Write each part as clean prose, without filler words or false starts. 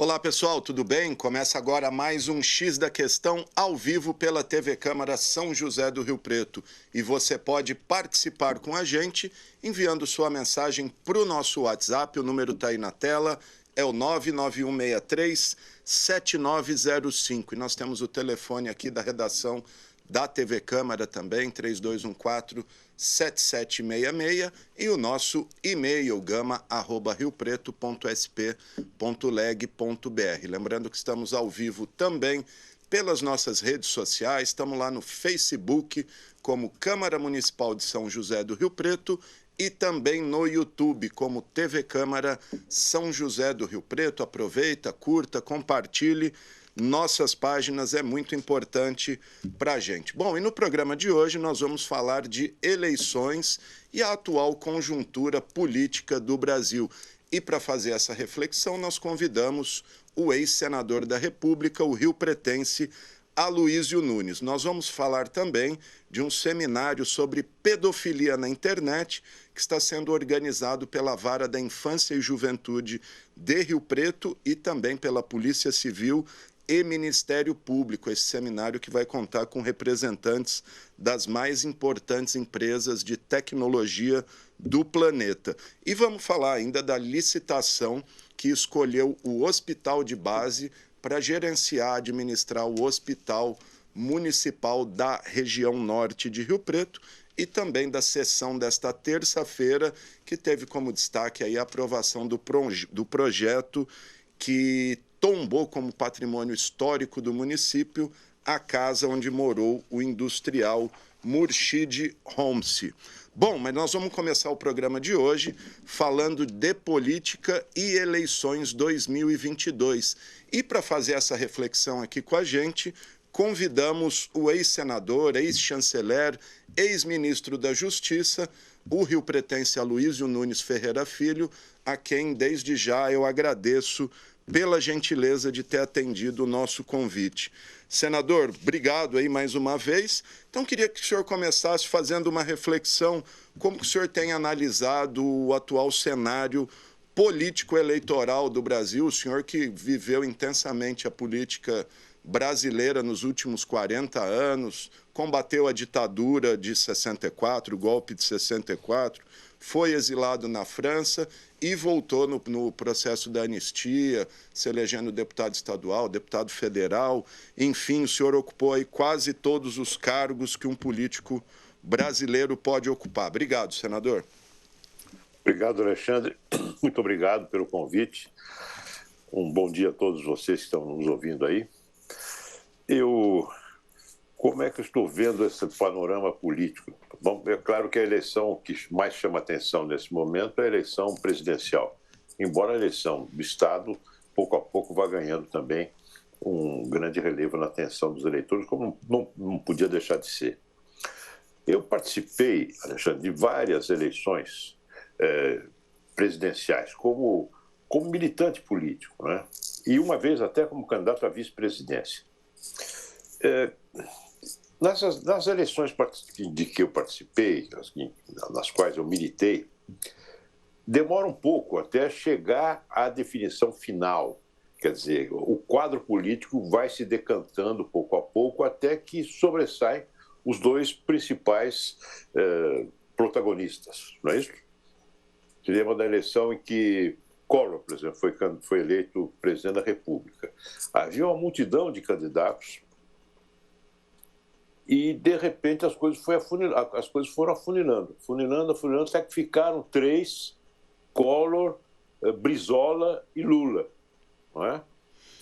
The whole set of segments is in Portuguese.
Olá pessoal, tudo bem? Começa agora mais um X da Questão ao vivo pela TV Câmara São José do Rio Preto. E você pode participar com a gente enviando sua mensagem para o nosso WhatsApp, o número está aí na tela, é o 99163-7905. E nós temos o telefone aqui da redação da TV Câmara também, 3214-7766, e o nosso e-mail, gama@riopreto.sp.leg.br. Lembrando que estamos ao vivo também pelas nossas redes sociais, estamos lá no Facebook, como Câmara Municipal de São José do Rio Preto, e também no YouTube, como TV Câmara São José do Rio Preto. Aproveita, curta, compartilhe nossas páginas, é muito importante para a gente. Bom, e no programa de hoje nós vamos falar de eleições e a atual conjuntura política do Brasil. E para fazer essa reflexão, nós convidamos o ex-senador da República, o riopretense Aloísio Nunes. Nós vamos falar também de um seminário sobre pedofilia na internet que está sendo organizado pela Vara da Infância e Juventude de Rio Preto e também pela Polícia Civil e Ministério Público. Esse seminário que vai contar com representantes das mais importantes empresas de tecnologia do planeta. E vamos falar ainda da licitação que escolheu o Hospital de Base para gerenciar, administrar o Hospital Municipal da região norte de Rio Preto e também da sessão desta terça-feira, que teve como destaque aí a aprovação do projeto que tombou como patrimônio histórico do município a casa onde morou o industrial Murshid Homsi. Bom, mas nós vamos começar o programa de hoje falando de política e eleições 2022. E para fazer essa reflexão aqui com a gente, convidamos o ex-senador, ex-chanceler, ex-ministro da Justiça, o riopretense Aloísio Nunes Ferreira Filho, a quem desde já eu agradeço pela gentileza de ter atendido o nosso convite. Senador, obrigado aí mais uma vez. Então, queria que o senhor começasse fazendo uma reflexão, como que o senhor tem analisado o atual cenário político-eleitoral do Brasil, o senhor que viveu intensamente a política brasileira nos últimos 40 anos, combateu a ditadura de 64, o golpe de 64, foi exilado na França e voltou no processo da anistia, se elegendo deputado estadual, deputado federal. Enfim, o senhor ocupou aí quase todos os cargos que um político brasileiro pode ocupar. Obrigado, senador. Obrigado, Alexandre. Muito obrigado pelo convite. Um bom dia a todos vocês que estão nos ouvindo aí. Como é que eu estou vendo esse panorama político? Bom, é claro que a eleição que mais chama atenção nesse momento é a eleição presidencial. Embora a eleição do Estado, pouco a pouco, vá ganhando também um grande relevo na atenção dos eleitores, como não podia deixar de ser. Eu participei, Alexandre, de várias eleições presidenciais, como militante político, né? E uma vez até como candidato à vice-presidência. Nas eleições de que eu participei, nas quais eu militei, demora um pouco até chegar à definição final. Quer dizer, o quadro político vai se decantando pouco a pouco até que sobressaem os dois principais protagonistas, não é isso? Se lembra da eleição em que Collor, por exemplo, foi eleito presidente da República. Havia uma multidão de candidatos e, de repente, as coisas foram afunilando, até que ficaram três: Collor, Brizola e Lula. Não é?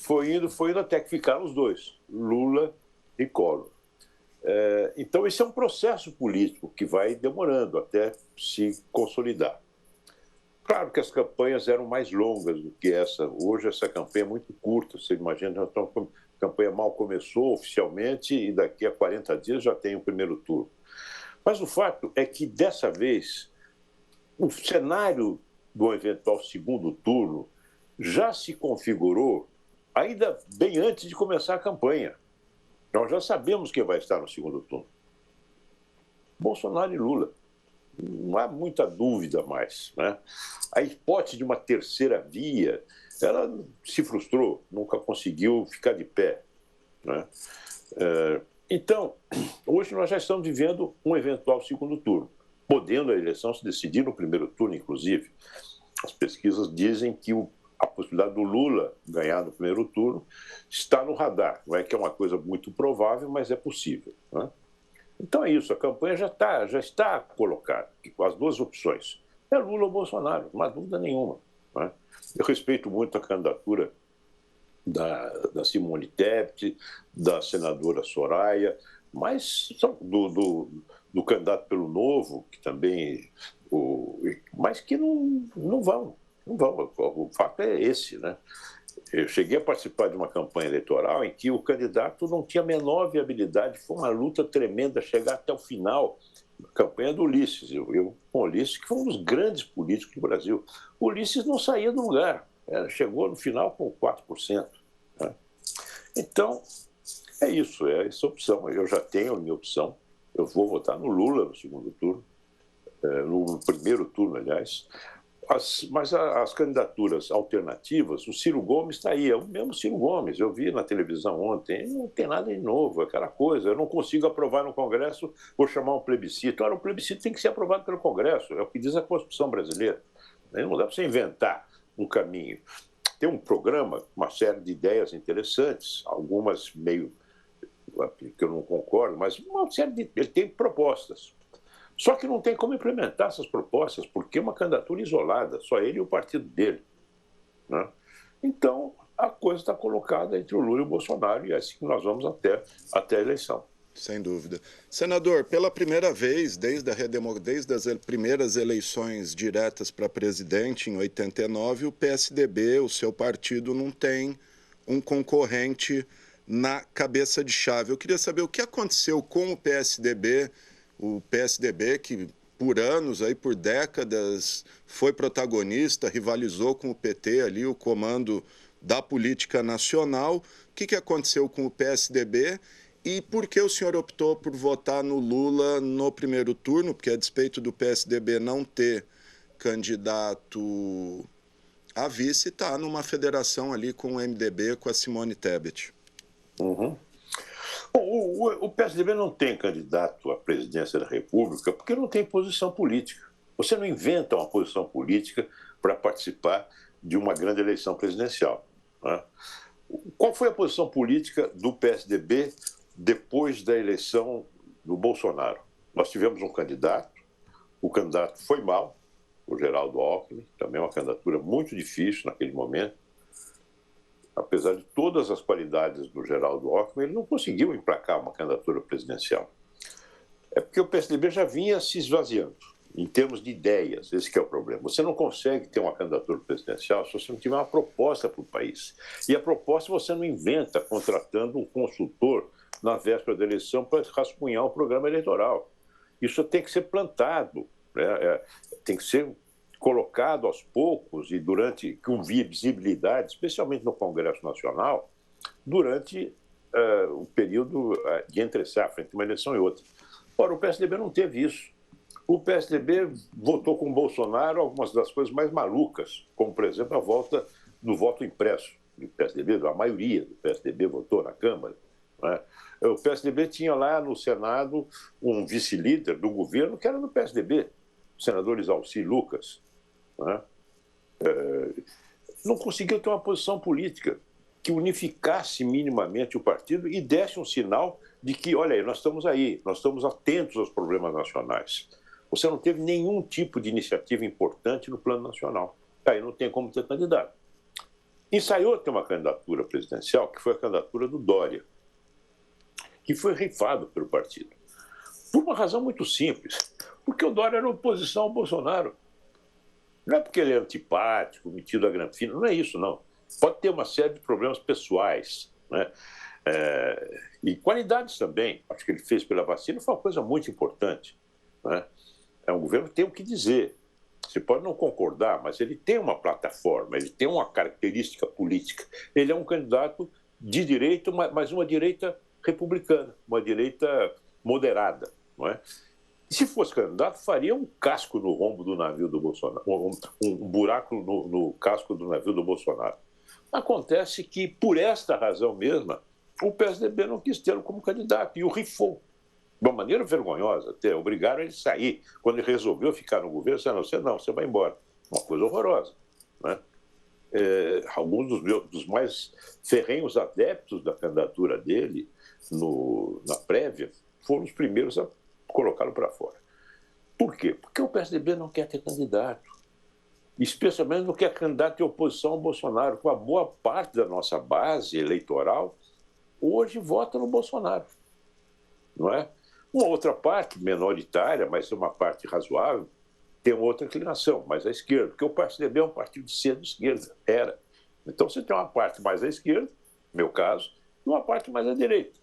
Foi indo até que ficaram os dois, Lula e Collor. Então, esse é um processo político que vai demorando até se consolidar. Claro que as campanhas eram mais longas do que essa. Hoje, essa campanha é muito curta. Você imagina, a campanha mal começou oficialmente e daqui a 40 dias já tem o primeiro turno. Mas o fato é que, dessa vez, o cenário do eventual segundo turno já se configurou ainda bem antes de começar a campanha. Nós já sabemos quem vai estar no segundo turno. Bolsonaro e Lula. Não há muita dúvida mais, né? A hipótese de uma terceira via ela se frustrou, nunca conseguiu ficar de pé, né? Então, hoje nós já estamos vivendo um eventual segundo turno, podendo a eleição se decidir no primeiro turno, inclusive. As pesquisas dizem que a possibilidade do Lula ganhar no primeiro turno está no radar. Não é que é uma coisa muito provável, mas é possível, né? Então é isso, a campanha já está colocada, com as duas opções. É Lula ou Bolsonaro, não há dúvida nenhuma, né? Eu respeito muito a candidatura da Simone Tebet, da senadora Soraya, mas do candidato pelo Novo, que também, mas que não vão. O fato é esse, né? Eu cheguei a participar de uma campanha eleitoral em que o candidato não tinha a menor viabilidade, foi uma luta tremenda chegar até o final. A campanha do Ulisses, com o Ulisses, que foi um dos grandes políticos do Brasil. O Ulisses não saía do lugar, chegou no final com 4%. Né? Então, é isso, é essa opção. Eu já tenho a minha opção, eu vou votar no Lula no segundo turno, no primeiro turno, aliás. Mas as candidaturas alternativas, o Ciro Gomes está aí, é o mesmo Ciro Gomes. Eu vi na televisão ontem, não tem nada de novo, aquela coisa. Eu não consigo aprovar no Congresso, vou chamar um plebiscito. Ora, o plebiscito tem que ser aprovado pelo Congresso, é o que diz a Constituição brasileira. Não dá para você inventar um caminho. Tem um programa, uma série de ideias interessantes, algumas meio que eu não concordo, mas uma série ele tem propostas. Só que não tem como implementar essas propostas, porque é uma candidatura isolada, só ele e o partido dele, né? Então, a coisa está colocada entre o Lula e o Bolsonaro, e é assim que nós vamos até a eleição. Sem dúvida. Senador, pela primeira vez, desde as primeiras eleições diretas para presidente, em 89, o PSDB, o seu partido, não tem um concorrente na cabeça de chave. Eu queria saber o que aconteceu com o PSDB que por anos, aí, por décadas, foi protagonista, rivalizou com o PT ali, o comando da política nacional. O que aconteceu com o PSDB e por que o senhor optou por votar no Lula no primeiro turno? Porque a despeito do PSDB não ter candidato a vice, está numa federação ali com o MDB, com a Simone Tebet. Uhum. Bom, o PSDB não tem candidato à presidência da República porque não tem posição política. Você não inventa uma posição política para participar de uma grande eleição presidencial, né? Qual foi a posição política do PSDB depois da eleição do Bolsonaro? Nós tivemos um candidato, o candidato foi mal, o Geraldo Alckmin, também uma candidatura muito difícil naquele momento. Apesar de todas as qualidades do Geraldo Alckmin, ele não conseguiu emplacar uma candidatura presidencial. É porque o PSDB já vinha se esvaziando, em termos de ideias, esse que é o problema. Você não consegue ter uma candidatura presidencial se você não tiver uma proposta para o país. E a proposta você não inventa contratando um consultor na véspera da eleição para rascunhar o programa eleitoral. Isso tem que ser plantado, né? Tem que ser colocado aos poucos e com visibilidade, especialmente no Congresso Nacional, durante o período de entre-safra, entre uma eleição e outra. Ora, o PSDB não teve isso. O PSDB votou com o Bolsonaro algumas das coisas mais malucas, como, por exemplo, a volta do voto impresso do PSDB, a maioria do PSDB votou na Câmara, né? O PSDB tinha lá no Senado um vice-líder do governo que era do PSDB, o senador Isalci Lucas, né? Não conseguiu ter uma posição política que unificasse minimamente o partido e desse um sinal de que, olha aí, nós estamos atentos aos problemas nacionais. Você não teve nenhum tipo de iniciativa importante no plano nacional. Aí não tem como ter candidato. Ensaiou ter uma candidatura presidencial, que foi a candidatura do Dória, que foi rifado pelo partido. Por uma razão muito simples, porque o Dória era oposição ao Bolsonaro. Não é porque ele é antipático, metido a granfino, não é isso, não. Pode ter uma série de problemas pessoais, né? E qualidades também. Acho que ele fez pela vacina foi uma coisa muito importante, né? Um governo que tem o que dizer. Você pode não concordar, mas ele tem uma plataforma, ele tem uma característica política. Ele é um candidato de direita, mas uma direita republicana, uma direita moderada, não é? E se fosse candidato, faria um casco no rombo do navio do Bolsonaro, um buraco no casco do navio do Bolsonaro. Acontece que, por esta razão mesma, o PSDB não quis tê-lo como candidato e o rifou. De uma maneira vergonhosa até, obrigaram ele a sair. Quando ele resolveu ficar no governo, disseram, você vai embora. Uma coisa horrorosa, né? Alguns dos mais ferrenhos adeptos da candidatura dele na prévia foram os primeiros a colocá-lo para fora. Por quê? Porque o PSDB não quer ter candidato. Especialmente não quer candidato de oposição ao Bolsonaro, com a boa parte da nossa base eleitoral hoje vota no Bolsonaro, não é? Uma outra parte, minoritária, mas uma parte razoável, tem outra inclinação, mais à esquerda, porque o PSDB é um partido de centro-esquerda, era. Então você tem uma parte mais à esquerda, no meu caso, e uma parte mais à direita,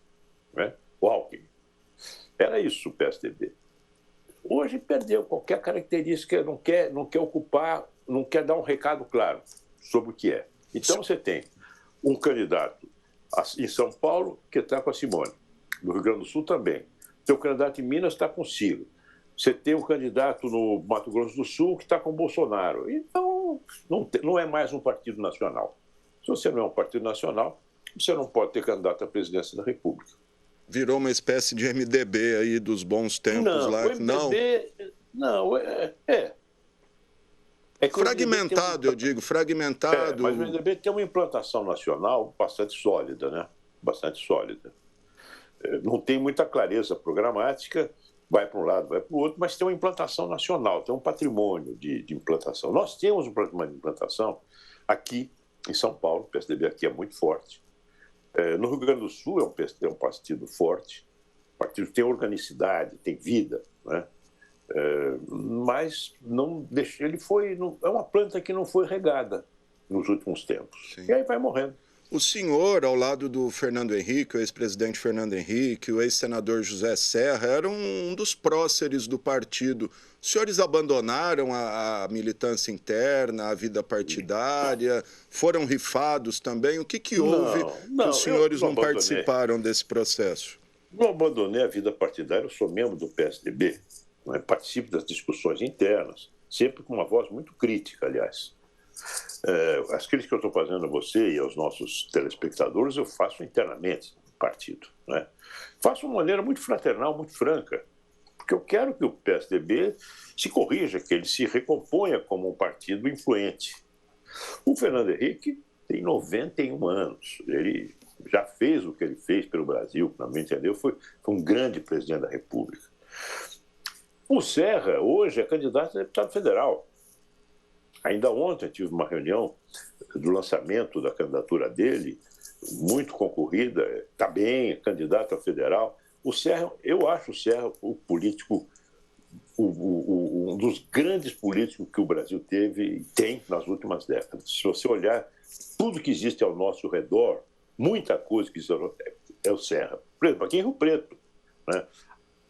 né? O Alckmin. Era isso o PSDB. Hoje perdeu qualquer característica, não quer ocupar, não quer dar um recado claro sobre o que é. Então você tem um candidato em São Paulo que está com a Simone, no Rio Grande do Sul também. Tem um candidato em Minas que está com o Ciro. Você tem um candidato no Mato Grosso do Sul que está com o Bolsonaro. Então, não é mais um partido nacional. Se você não é um partido nacional, você não pode ter candidato à presidência da República. Virou uma espécie de MDB aí dos bons tempos lá. O MDB, não, é fragmentado, eu digo, fragmentado. Mas o MDB tem uma implantação nacional bastante sólida, né? Bastante sólida. Não tem muita clareza programática, vai para um lado, vai para o outro, mas tem uma implantação nacional, tem um patrimônio de implantação. Nós temos um patrimônio de implantação aqui em São Paulo, o PSDB aqui é muito forte. No Rio Grande do Sul é um partido forte, o partido tem organicidade, tem vida, né? Mas não deixa, é uma planta que não foi regada nos últimos tempos. Sim. E aí vai morrendo. O senhor, ao lado do Fernando Henrique, o ex-presidente Fernando Henrique, o ex-senador José Serra, eram um dos próceres do partido. Os senhores abandonaram a militância interna, a vida partidária, foram rifados também? O que houve que os senhores não participaram desse processo? Não abandonei a vida partidária, eu sou membro do PSDB, né? Participo das discussões internas, sempre com uma voz muito crítica, aliás. As críticas que eu estou fazendo a você e aos nossos telespectadores, eu faço internamente no partido, né? Faço de uma maneira muito fraternal, muito franca, porque eu quero que o PSDB se corrija, que ele se recomponha como um partido influente. O Fernando Henrique tem 91 anos, ele já fez o que ele fez pelo Brasil, na minha entender, foi um grande presidente da República. O Serra, hoje, é candidato a deputado federal. Ainda ontem tive uma reunião do lançamento da candidatura dele, muito concorrida, está bem, é candidato a federal. O Serra, eu acho o Serra o político, um dos grandes políticos que o Brasil teve e tem nas últimas décadas. Se você olhar tudo que existe ao nosso redor, muita coisa que existe é o Serra. Por exemplo, aqui em Rio Preto, né?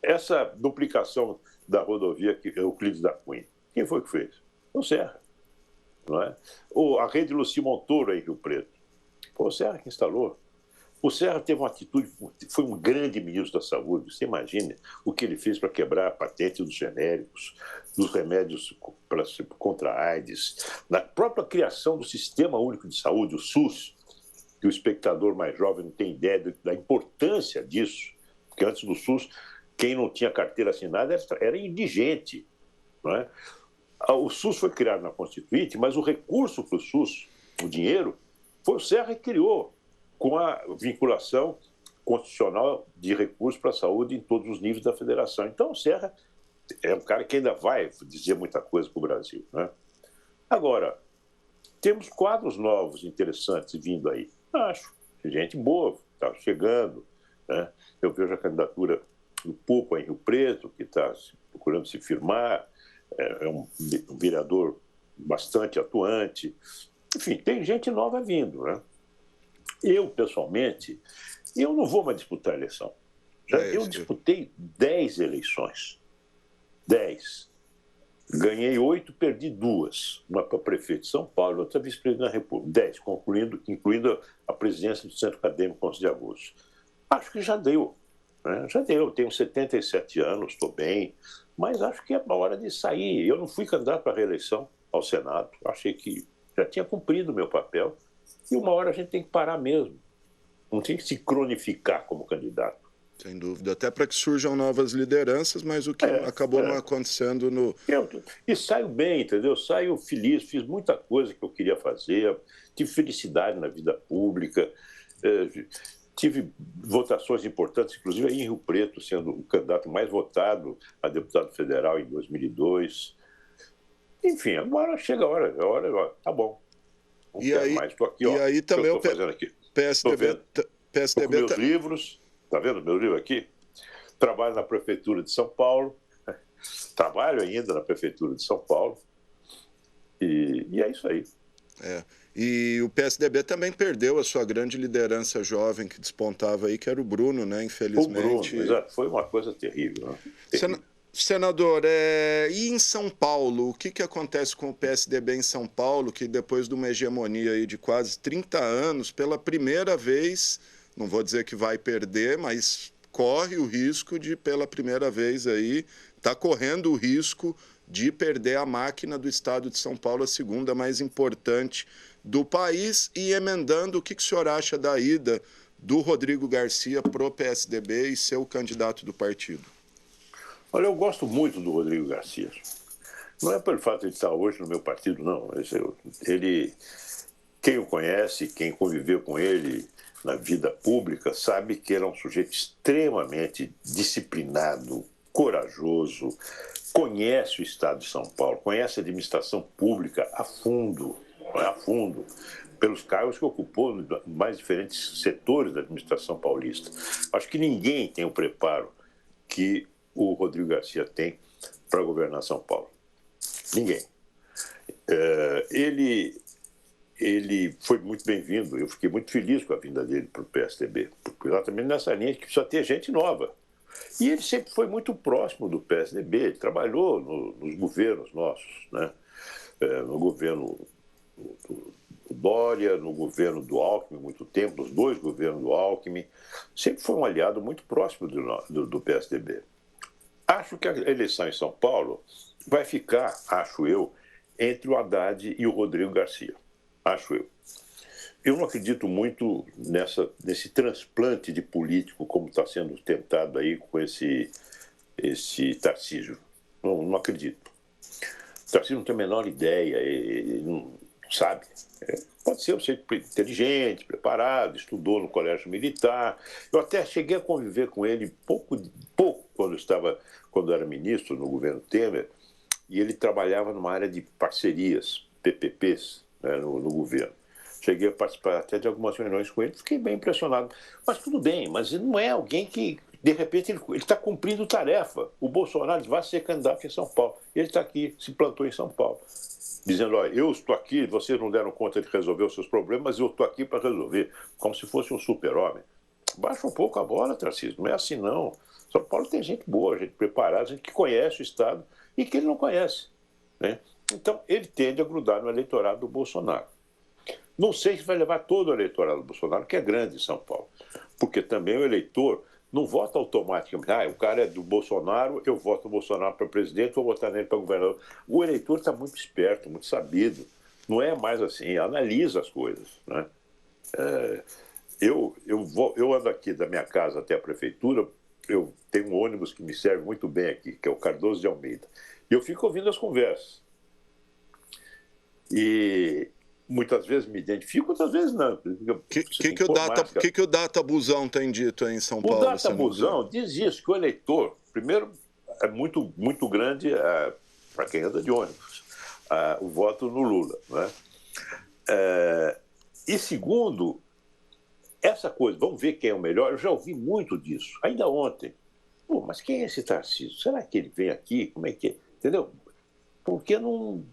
Essa duplicação da rodovia Euclides da Cunha, quem foi que fez? O Serra. Não é? A rede Luci Montoro em Rio Preto. Foi o Serra que instalou. O Serra teve uma atitude, foi um grande ministro da Saúde. Você imagina o que ele fez para quebrar a patente dos genéricos, dos remédios contra a AIDS, na própria criação do Sistema Único de Saúde, o SUS, que o espectador mais jovem não tem ideia da importância disso, porque antes do SUS, quem não tinha carteira assinada era indigente, não é? O SUS foi criado na Constituinte, mas o recurso para o SUS, o dinheiro, foi o Serra que criou, com a vinculação constitucional de recursos para a saúde em todos os níveis da federação. Então, o Serra é um cara que ainda vai dizer muita coisa para o Brasil, né? Agora, temos quadros novos, interessantes vindo aí. Acho, gente boa, está chegando, né? Eu vejo a candidatura do Pupa em Rio Preto, que está procurando se firmar, é um vereador bastante atuante. Enfim, tem gente nova vindo, né? Eu, pessoalmente, eu não vou mais disputar a eleição. Eu disputei 10 eleições. 10. Ganhei 8, perdi 2. Uma para prefeito de São Paulo e outra vice-presidente da República. 10, incluindo a presidência do Centro Acadêmico 11 de Agosto. Acho que já deu. Né? Já deu. Tenho 77 anos, estou bem. Mas acho que é a hora de sair. Eu não fui candidato à reeleição ao Senado. Achei que já tinha cumprido o meu papel. E uma hora a gente tem que parar mesmo. Não tem que se cronificar como candidato. Sem dúvida, até para que surjam novas lideranças, mas o que acabou não acontecendo no... E saio bem, entendeu? Saio feliz, fiz muita coisa que eu queria fazer, tive felicidade na vida pública, tive votações importantes, inclusive aí em Rio Preto, sendo o candidato mais votado a deputado federal em 2002. Enfim, agora chega a hora, tá bom. Não quero mais, estou aqui, ó. E aí também o que eu estou fazendo aqui? PSDB... Estou com meus livros, tá vendo meu livro aqui? Trabalho na Prefeitura de São Paulo, trabalho ainda na Prefeitura de São Paulo, e é isso aí. E o PSDB também perdeu a sua grande liderança jovem que despontava aí, que era o Bruno, né? Infelizmente. O Bruno, exato, foi uma coisa terrível, né? Terrível. Senador, e em São Paulo, o que acontece com o PSDB em São Paulo, que depois de uma hegemonia aí de quase 30 anos, pela primeira vez, não vou dizer que vai perder, mas corre o risco de, pela primeira vez aí, está correndo o risco de perder a máquina do Estado de São Paulo, a segunda mais importante do país, e emendando, o que o senhor acha da ida do Rodrigo Garcia pro PSDB e ser o candidato do partido? Olha, eu gosto muito do Rodrigo Garcia. Não é pelo fato de estar hoje no meu partido, não. Ele, quem o conhece, quem conviveu com ele na vida pública, sabe que ele é um sujeito extremamente disciplinado, corajoso, conhece o Estado de São Paulo, conhece a administração pública a fundo, pelos cargos que ocupou em mais diferentes setores da administração paulista. Acho que ninguém tem o preparo que o Rodrigo Garcia tem para governar São Paulo. Ninguém. Ele foi muito bem-vindo, eu fiquei muito feliz com a vinda dele para o PSDB, porque exatamente nessa linha que precisa ter gente nova. E ele sempre foi muito próximo do PSDB, ele trabalhou nos governos nossos, né? No governo do Dória, no governo do Alckmin, muito tempo, nos dois governos do Alckmin, sempre foi um aliado muito próximo do PSDB. Acho que a eleição em São Paulo vai ficar, acho eu, entre o Haddad e o Rodrigo Garcia. Acho eu. Eu não acredito muito nesse transplante de político como está sendo tentado aí com esse Tarcísio. Não acredito. O Tarcísio não tem a menor ideia, ele não sabe. Pode ser um ser inteligente, preparado, estudou no colégio militar. Eu até cheguei a conviver com ele pouco quando era ministro no governo Temer, e ele trabalhava numa área de parcerias, PPPs, né, no governo. Cheguei a participar até de algumas reuniões com ele, fiquei bem impressionado. Mas tudo bem, mas ele não é alguém que, de repente, ele está cumprindo tarefa. O Bolsonaro vai ser candidato em São Paulo. Ele está aqui, se plantou em São Paulo, dizendo, olha, eu estou aqui, vocês não deram conta de resolver os seus problemas, mas eu estou aqui para resolver, como se fosse um super-homem. Baixa um pouco a bola, Tarcísio, não é assim não. São Paulo tem gente boa, gente preparada, gente que conhece o Estado e que ele não conhece, né? Então, ele tende a grudar no eleitorado do Bolsonaro. Não sei se vai levar todo o eleitorado do Bolsonaro, que é grande em São Paulo, porque também o eleitor não vota automaticamente. O cara é do Bolsonaro, eu voto no Bolsonaro para presidente, vou votar nele para governador. O eleitor está muito esperto, muito sabido. Não é mais assim, analisa as coisas, né? Eu ando aqui da minha casa até a prefeitura, eu tenho um ônibus que me serve muito bem aqui, que é o Cardoso de Almeida. E eu fico ouvindo as conversas. E muitas vezes me identifico, outras vezes não. O que o Data Busão tem dito aí em São Paulo? O Data Busão diz isso, que o eleitor, primeiro, é muito, muito grande para quem anda de ônibus, o voto no Lula, né? E segundo, essa coisa, vamos ver quem é o melhor, eu já ouvi muito disso, ainda ontem. Pô, mas quem é esse Tarcísio? Será que ele vem aqui? Como é que é? Entendeu? Porque não...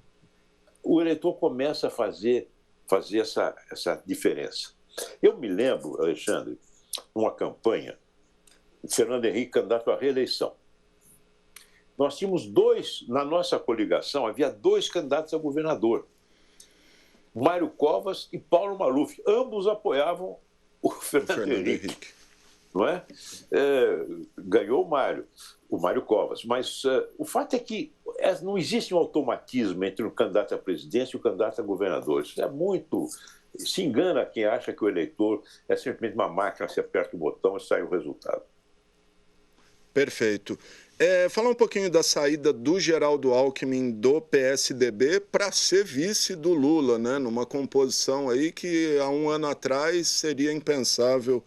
o eleitor começa a fazer essa diferença. Eu me lembro, Alexandre, numa campanha, o Fernando Henrique candidato à reeleição. Nós tínhamos na nossa coligação, havia 2 candidatos a governador, Mário Covas e Paulo Maluf. Ambos apoiavam o Fernando Henrique. Não é? Ganhou o Mário Covas. Mas o fato é que não existe um automatismo entre o candidato à presidência e o candidato a governador. Isso é muito Se engana quem acha que o eleitor é simplesmente uma máquina, você aperta o botão e sai o resultado. Perfeito. Falar um pouquinho da saída do Geraldo Alckmin do PSDB para ser vice do Lula, né? Numa composição aí que há um ano atrás seria impensável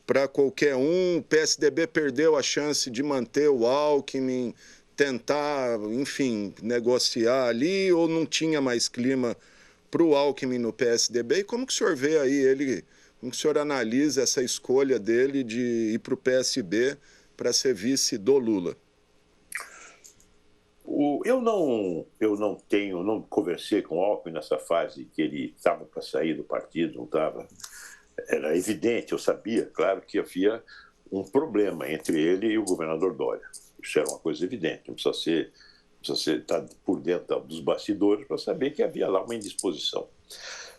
para qualquer um. O PSDB perdeu a chance de manter o Alckmin, tentar, enfim, negociar ali, ou não tinha mais clima para o Alckmin no PSDB? E como que o senhor vê aí ele, como que o senhor analisa essa escolha dele de ir para o PSB para ser vice do Lula? Não conversei com o Alckmin nessa fase que ele estava para sair do partido, não estava. Era evidente, eu sabia, claro, que havia um problema entre ele e o governador Dória. Isso era uma coisa evidente, não precisa estar por dentro dos bastidores para saber que havia lá uma indisposição.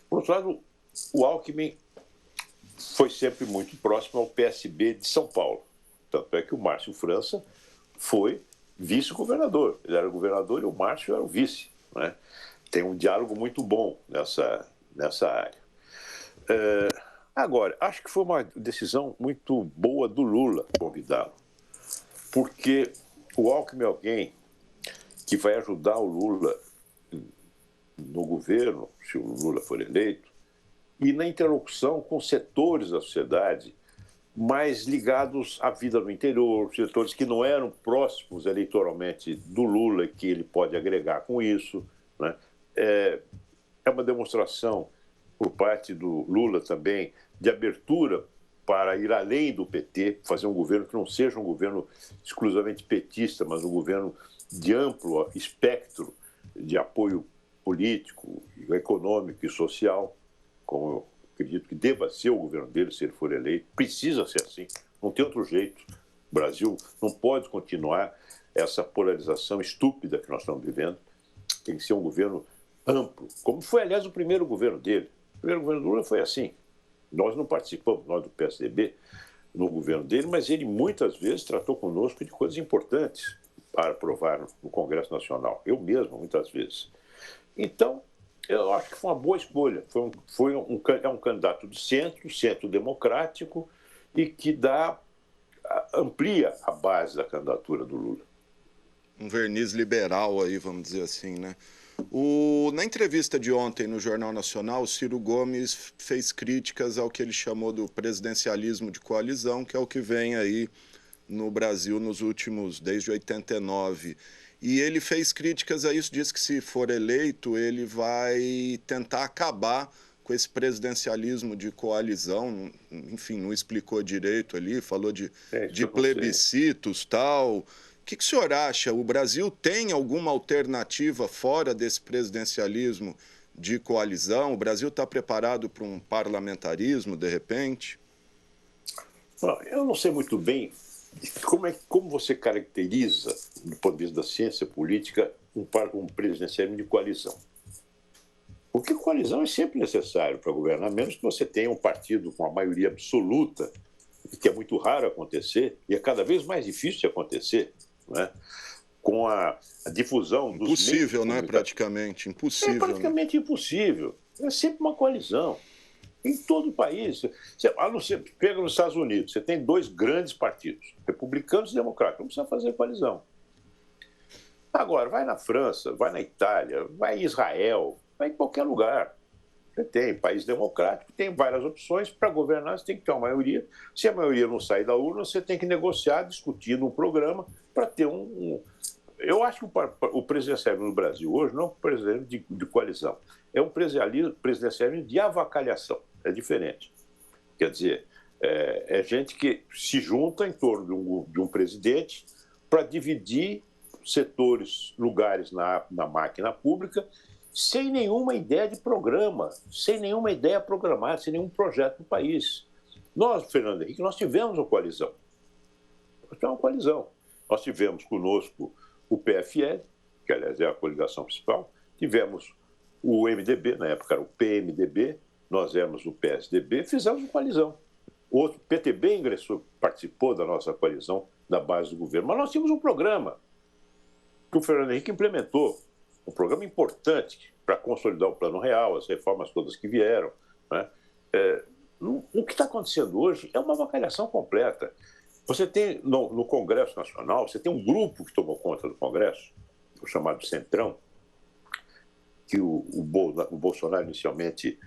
Por outro lado, o Alckmin foi sempre muito próximo ao PSB de São Paulo. Tanto é que o Márcio França foi vice-governador. Ele era o governador e o Márcio era o vice. Né? Tem um diálogo muito bom nessa área. Agora, acho que foi uma decisão muito boa do Lula convidá-lo, porque o Alckmin é alguém que vai ajudar o Lula no governo, se o Lula for eleito, e na interlocução com setores da sociedade mais ligados à vida no interior, setores que não eram próximos eleitoralmente do Lula, que ele pode agregar com isso. Né? É uma demonstração por parte do Lula também de abertura para ir além do PT, fazer um governo que não seja um governo exclusivamente petista, mas um governo de amplo espectro de apoio político, econômico e social, como eu acredito que deva ser o governo dele se ele for eleito. Precisa ser assim, não tem outro jeito. O Brasil não pode continuar essa polarização estúpida que nós estamos vivendo. Tem que ser um governo amplo, como foi, aliás, o primeiro governo dele. O primeiro governo do Lula foi assim. Nós não participamos, nós do PSDB, no governo dele, mas ele muitas vezes tratou conosco de coisas importantes para aprovar no Congresso Nacional. Eu mesmo, muitas vezes. Então, eu acho que foi uma boa escolha. É um candidato de centro democrático, e que amplia a base da candidatura do Lula. Um verniz liberal aí, vamos dizer assim, né? Na entrevista de ontem no Jornal Nacional, o Ciro Gomes fez críticas ao que ele chamou do presidencialismo de coalizão, que é o que vem aí no Brasil desde 89. E ele fez críticas a isso, disse que se for eleito, ele vai tentar acabar com esse presidencialismo de coalizão. Enfim, não explicou direito ali, falou de plebiscitos e tal. O que o senhor acha? O Brasil tem alguma alternativa fora desse presidencialismo de coalizão? O Brasil está preparado para um parlamentarismo, de repente? Eu não sei muito bem como você caracteriza, do ponto de vista da ciência política, um presidencialismo de coalizão. Porque coalizão é sempre necessário para governar, menos que você tenha um partido com a maioria absoluta, que é muito raro acontecer, e é cada vez mais difícil de acontecer, né? Com a difusão dos meios... Impossível, né? Praticamente impossível. É praticamente impossível. É sempre uma coalizão. Em todo o país. Você pega nos Estados Unidos, você tem dois grandes partidos, republicanos e democratas, não precisa fazer coalizão. Agora, vai na França, vai na Itália, vai em Israel, vai em qualquer lugar. Você tem país democrático, tem várias opções. Para governar, você tem que ter uma maioria. Se a maioria não sair da urna, você tem que negociar, discutindo um programa para ter Eu acho que o presidencialismo no Brasil hoje não é um presidencialismo de coalizão, é um presidencialismo de avacalhação. É diferente. Quer dizer, é gente que se junta em torno de um presidente para dividir setores, lugares na máquina pública, sem nenhuma ideia de programa, sem nenhuma ideia programada, sem nenhum projeto do país. Nós, Fernando Henrique, nós tivemos uma coalizão. Nós tivemos conosco o PFL, que aliás é a coligação principal, tivemos o MDB, na época era o PMDB, nós éramos o PSDB, fizemos uma coalizão. O outro PTB participou da nossa coalizão, da base do governo, mas nós tínhamos um programa que o Fernando Henrique implementou, um programa importante para consolidar o Plano Real, as reformas todas que vieram, né? O que está acontecendo hoje é uma avacalhação completa. Você tem, no Congresso Nacional, você tem um grupo que tomou conta do Congresso, o chamado Centrão, que o Bolsonaro inicialmente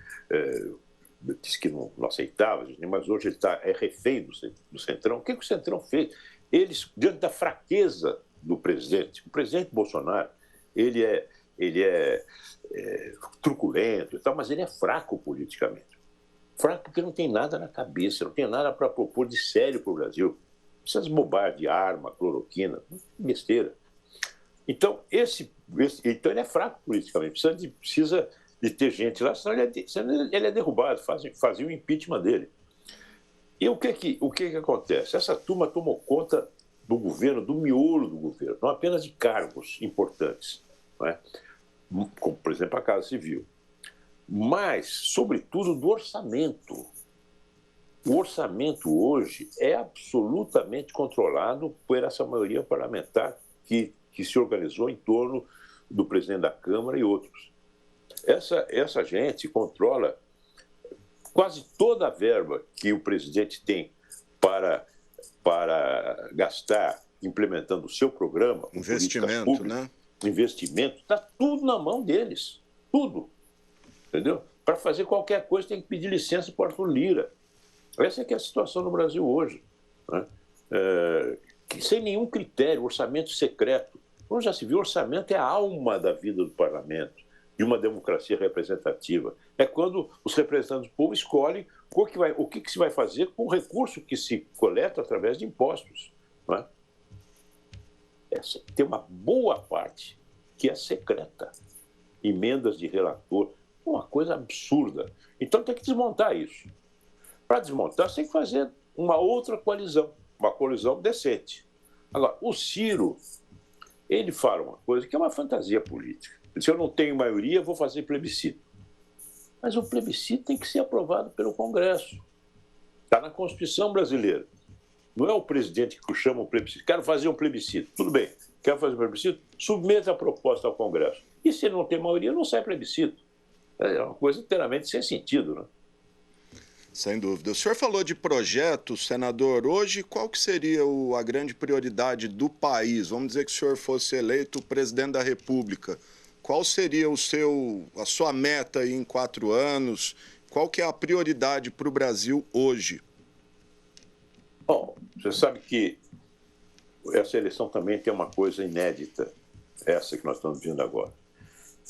disse que não aceitava, mas hoje ele é refém do Centrão. O que o Centrão fez? Eles, diante da fraqueza do presidente, o presidente Bolsonaro, ele é truculento e tal, mas ele é fraco politicamente. Fraco porque não tem nada na cabeça, não tem nada para propor de sério para o Brasil. Essas bobagens de arma, cloroquina, besteira. Então, então ele é fraco politicamente, precisa de ter gente lá, senão ele é derrubado, fazia o impeachment dele. E o que acontece? Essa turma tomou conta do governo, do miolo do governo, não apenas de cargos importantes, não é? Como, por exemplo, a Casa Civil, mas, sobretudo, do orçamento. O orçamento hoje é absolutamente controlado por essa maioria parlamentar que se organizou em torno do presidente da Câmara e outros. Essa gente controla quase toda a verba que o presidente tem para gastar implementando o seu programa. Investimento, né? Investimento, está tudo na mão deles. Tudo. Entendeu? Para fazer qualquer coisa tem que pedir licença para o Arthur Lira. Essa é que é a situação no Brasil hoje. Né? Sem nenhum critério, orçamento secreto. Como já se viu, orçamento é a alma da vida do parlamento, de uma democracia representativa. É quando os representantes do povo escolhem o que se vai fazer com o recurso que se coleta através de impostos. Não é? Tem uma boa parte que é secreta. Emendas de relator, uma coisa absurda. Então tem que desmontar isso. Para desmontar, você tem que fazer uma outra coalizão, uma coalizão decente. Agora, o Ciro, ele fala uma coisa que é uma fantasia política. Ele diz, eu não tenho maioria, vou fazer plebiscito. Mas o plebiscito tem que ser aprovado pelo Congresso. Está na Constituição brasileira. Não é o presidente que chama um plebiscito. Quero fazer um plebiscito. Tudo bem, quero fazer um plebiscito? Submeta a proposta ao Congresso. E se ele não tem maioria, não sai plebiscito. É uma coisa inteiramente sem sentido, né? Sem dúvida. O senhor falou de projetos, senador. Hoje, qual que seria a grande prioridade do país? Vamos dizer que o senhor fosse eleito presidente da República. Qual seria a sua meta aí em 4 anos? Qual que é a prioridade para o Brasil hoje? Bom, você sabe que essa eleição também tem uma coisa inédita, essa que nós estamos vendo agora.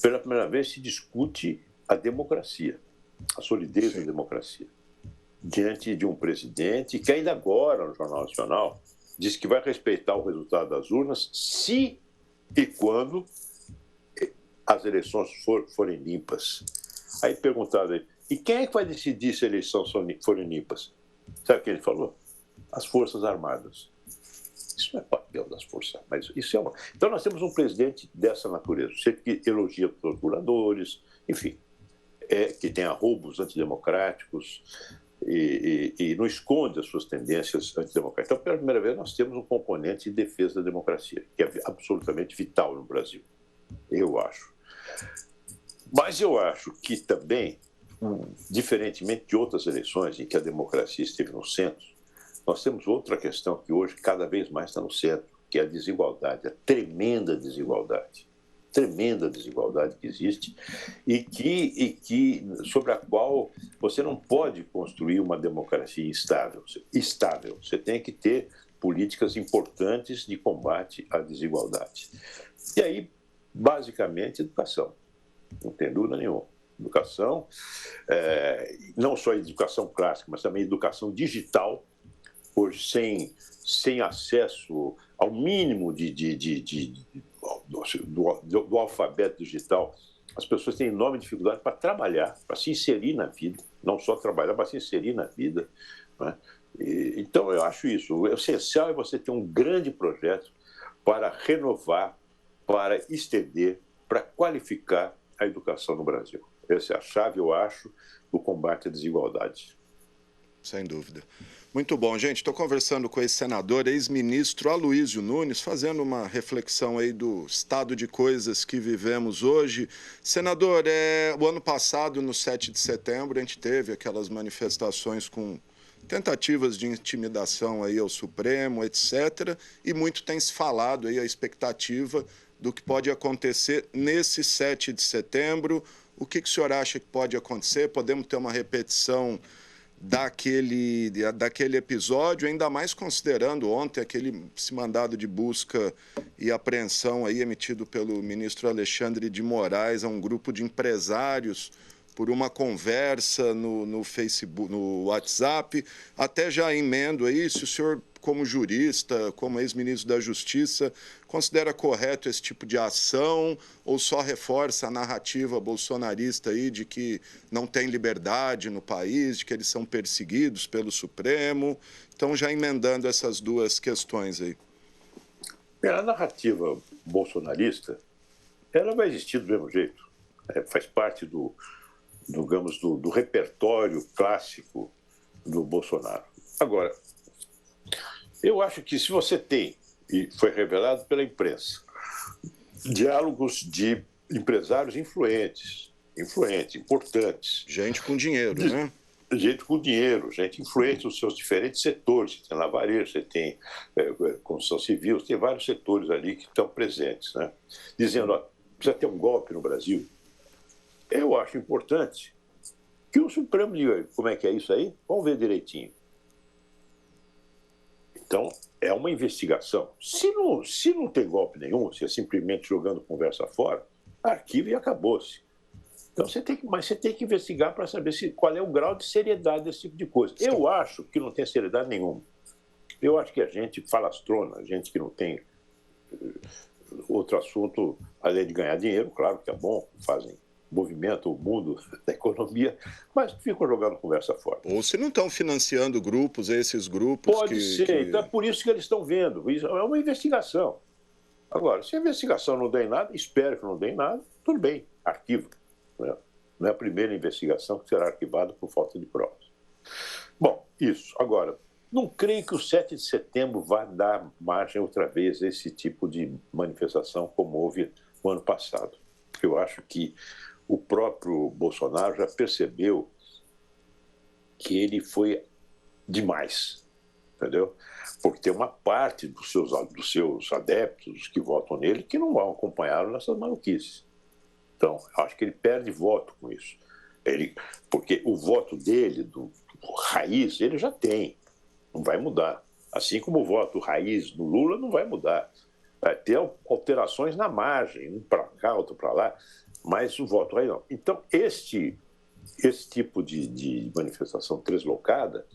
Pela primeira vez se discute a democracia, a solidez da democracia, diante de um presidente que ainda agora, no Jornal Nacional, diz que vai respeitar o resultado das urnas se e quando as eleições forem limpas. Aí perguntaram, e quem é que vai decidir se as eleições forem limpas? Sabe o que ele falou? As Forças Armadas. Isso não é papel das Forças Armadas. Isso é Então nós temos um presidente dessa natureza, que elogia torturadores, enfim, que tem arroubos antidemocráticos e não esconde as suas tendências antidemocráticas. Então, pela primeira vez, nós temos um componente de defesa da democracia, que é absolutamente vital no Brasil, eu acho. Mas eu acho que também, diferentemente de outras eleições em que a democracia esteve no centro, nós temos outra questão que hoje cada vez mais está no centro, que é a desigualdade, a tremenda desigualdade que existe sobre a qual você não pode construir uma democracia estável. Você tem que ter políticas importantes de combate à desigualdade. E aí, basicamente, educação. Não tem dúvida nenhuma. Educação, não só educação clássica, mas também educação digital. Hoje, sem acesso ao mínimo do alfabeto digital, as pessoas têm enorme dificuldade para trabalhar, para se inserir na vida, não só trabalhar, mas se inserir na vida. Né? Então, eu acho isso. O essencial é você ter um grande projeto para renovar, para estender, para qualificar a educação no Brasil. Essa é a chave, eu acho, do combate à desigualdade. Sem dúvida. Muito bom, gente. Estou conversando com esse senador, ex-ministro Aloísio Nunes, fazendo uma reflexão aí do estado de coisas que vivemos hoje. Senador, o ano passado, no 7 de setembro, a gente teve aquelas manifestações com tentativas de intimidação aí ao Supremo, etc. E muito tem se falado aí a expectativa do que pode acontecer nesse 7 de setembro. O que o senhor acha que pode acontecer? Podemos ter uma repetição daquele episódio, ainda mais considerando ontem esse mandado de busca e apreensão aí emitido pelo ministro Alexandre de Moraes a um grupo de empresários por uma conversa no Facebook, no WhatsApp. Até já emendo aí, se o senhor, como jurista, como ex-ministro da Justiça, considera correto esse tipo de ação ou só reforça a narrativa bolsonarista aí de que não tem liberdade no país, de que eles são perseguidos pelo Supremo? Então, já emendando essas duas questões aí. A narrativa bolsonarista, ela vai existir do mesmo jeito. Faz parte digamos, do repertório clássico do Bolsonaro. Agora, eu acho que se você tem, e foi revelado pela imprensa, diálogos de empresários influentes, importantes. Gente com dinheiro, né? Gente com dinheiro, gente influente nos seus diferentes setores. Você tem lavareiro, você tem construção civil, você tem vários setores ali que estão presentes, né? Dizendo, ó, precisa ter um golpe no Brasil. Eu acho importante que o Supremo diga como é que é isso aí, vamos ver direitinho. Então, é uma investigação. Se não tem golpe nenhum, se é simplesmente jogando conversa fora, arquiva e acabou-se. Então, você tem que investigar para saber qual é o grau de seriedade desse tipo de coisa. Eu acho que não tem seriedade nenhuma. Eu acho que a gente falastrona, a gente que não tem outro assunto além de ganhar dinheiro, claro que é bom, fazem movimento o mundo da economia, mas ficam jogando conversa fora. Ou se não estão financiando grupos, esses grupos Pode ser, então é por isso que eles estão vendo. Isso é uma investigação. Agora, se a investigação não der em nada, espero que não dê em nada, tudo bem, arquiva. Não é a primeira investigação que será arquivada por falta de provas. Bom, isso. Agora, não creio que o 7 de setembro vá dar margem outra vez a esse tipo de manifestação como houve no ano passado. Eu acho que o próprio Bolsonaro já percebeu que ele foi demais, entendeu? Porque tem uma parte dos seus adeptos que votam nele que não vão acompanhá-lo nessas maluquices. Então, acho que ele perde voto com isso. Porque o voto dele, do raiz, ele já tem, não vai mudar. Assim como o voto raiz do Lula não vai mudar. Vai ter alterações na margem, um para cá, outro para lá, mas o voto aí não. Então, esse tipo de manifestação translocada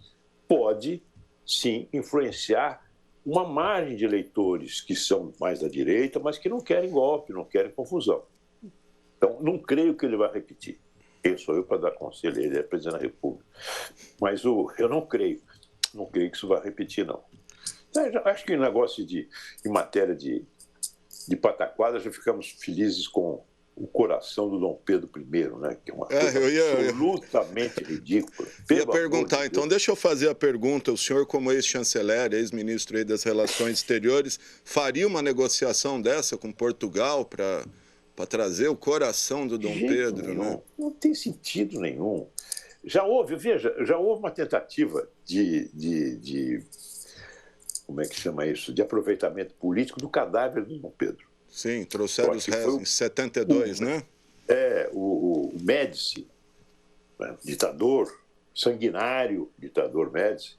pode, sim, influenciar uma margem de eleitores que são mais da direita, mas que não querem golpe, não querem confusão. Então, não creio que ele vai repetir. Quem sou eu para dar conselho? Ele é presidente da República. Mas eu não creio que isso vai repetir, não. Acho que em negócio em matéria de pataquada, já ficamos felizes com o coração do Dom Pedro I, né? Que é uma coisa absolutamente ridícula. Ia perguntar, então, deixa eu fazer a pergunta. O senhor, como ex-chanceler, ex-ministro aí das Relações Exteriores, faria uma negociação dessa com Portugal para trazer o coração do Dom Pedro? Nenhum, né? Não tem sentido nenhum. Já houve uma tentativa de como é que chama isso? De aproveitamento político do cadáver do Dom Pedro. Sim, trouxeram os restos em 72, né? O Médici, né, ditador, sanguinário ditador Médici,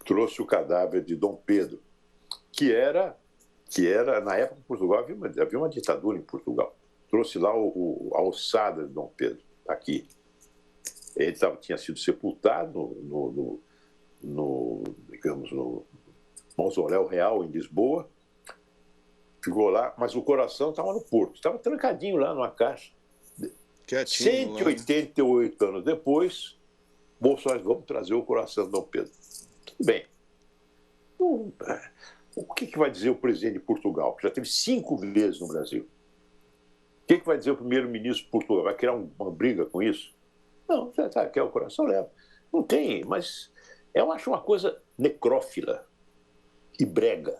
trouxe o cadáver de Dom Pedro, que era na época em Portugal, havia uma ditadura em Portugal. Trouxe lá a ossada de Dom Pedro, aqui. Ele tinha sido sepultado digamos, no Mausoléu Real, em Lisboa. Ficou lá, mas o coração estava no Porto. Estava trancadinho lá numa caixa. Quietinho, 188 anos depois, Bolsonaro, vamos trazer o coração de Dom Pedro. Tudo bem. O que vai dizer o presidente de Portugal, que já teve 5 vezes no Brasil? O que vai dizer o primeiro-ministro de Portugal? Vai criar uma briga com isso? Não, quer o coração, leva. Não tem, mas eu acho uma coisa necrófila e brega.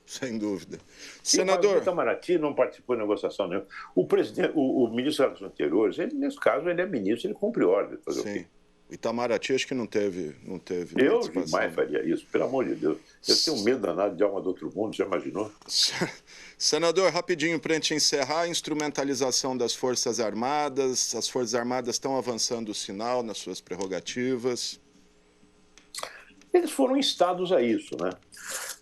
Sem dúvida. Senador... Senador... O Itamaraty não participou de negociação nenhuma. O ministro das Relações Exteriores, nesse caso, ele é ministro, ele cumpre ordem. Sim. O Itamaraty acho que não teve Eu jamais faria isso, pelo amor de Deus. Eu tenho medo danado de alma do outro mundo, já imaginou? Senador, rapidinho para a gente encerrar, a instrumentalização das Forças Armadas. As Forças Armadas estão avançando o sinal nas suas prerrogativas. Eles foram instados a isso, né?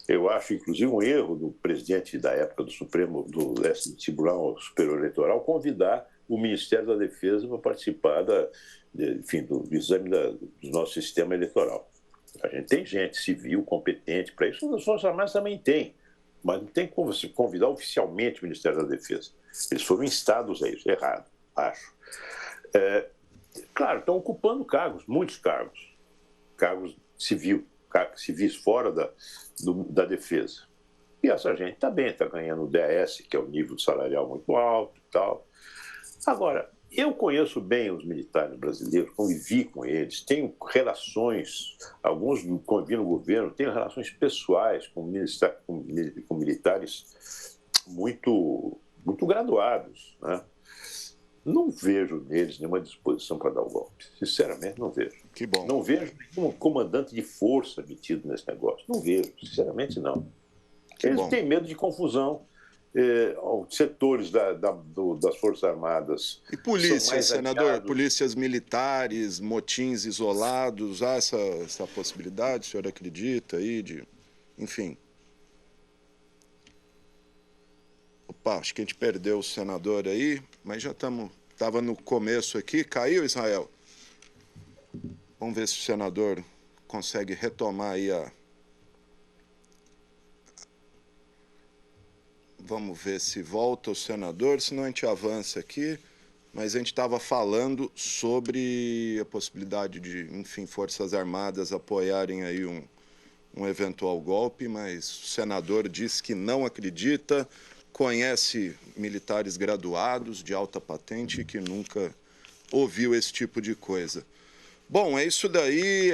Eu acho, inclusive, um erro do presidente da época do Supremo, do Tribunal Superior Eleitoral, convidar o Ministério da Defesa para participar do exame do nosso sistema eleitoral. A gente tem gente civil competente para isso, as Forças Armadas também tem, mas não tem como você convidar oficialmente o Ministério da Defesa. Eles foram instados a isso, errado, acho. Claro, estão ocupando cargos, muitos cargos civis fora da defesa. E essa gente está bem, está ganhando o DAS, que é o nível salarial muito alto e tal. Agora, eu conheço bem os militares brasileiros, convivi com eles, tenho relações, alguns convivi no governo, tenho relações pessoais com militares muito graduados, né? Não vejo neles nenhuma disposição para dar o golpe. Sinceramente, não vejo. Que bom. Não vejo nenhum comandante de força metido nesse negócio. Não vejo, sinceramente, não. Eles têm medo de confusão. Setores das Forças Armadas. E polícia, senador? Polícias militares, motins isolados, há essa possibilidade, o senhor acredita aí de... Enfim. Opa, acho que a gente perdeu o senador aí, mas já estava no começo aqui. Caiu, Israel? Vamos ver se o senador consegue retomar aí a... Vamos ver se volta o senador, senão a gente avança aqui. Mas a gente estava falando sobre a possibilidade de, enfim, Forças Armadas apoiarem aí um eventual golpe, mas o senador diz que não acredita, conhece militares graduados de alta patente e que nunca ouviu esse tipo de coisa. Bom, é isso daí,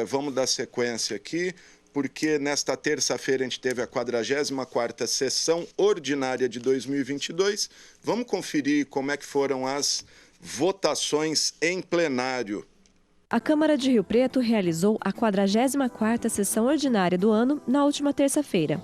vamos dar sequência aqui, porque nesta terça-feira a gente teve a 44ª sessão ordinária de 2022. Vamos conferir como é que foram as votações em plenário. A Câmara de Rio Preto realizou a 44ª sessão ordinária do ano na última terça-feira.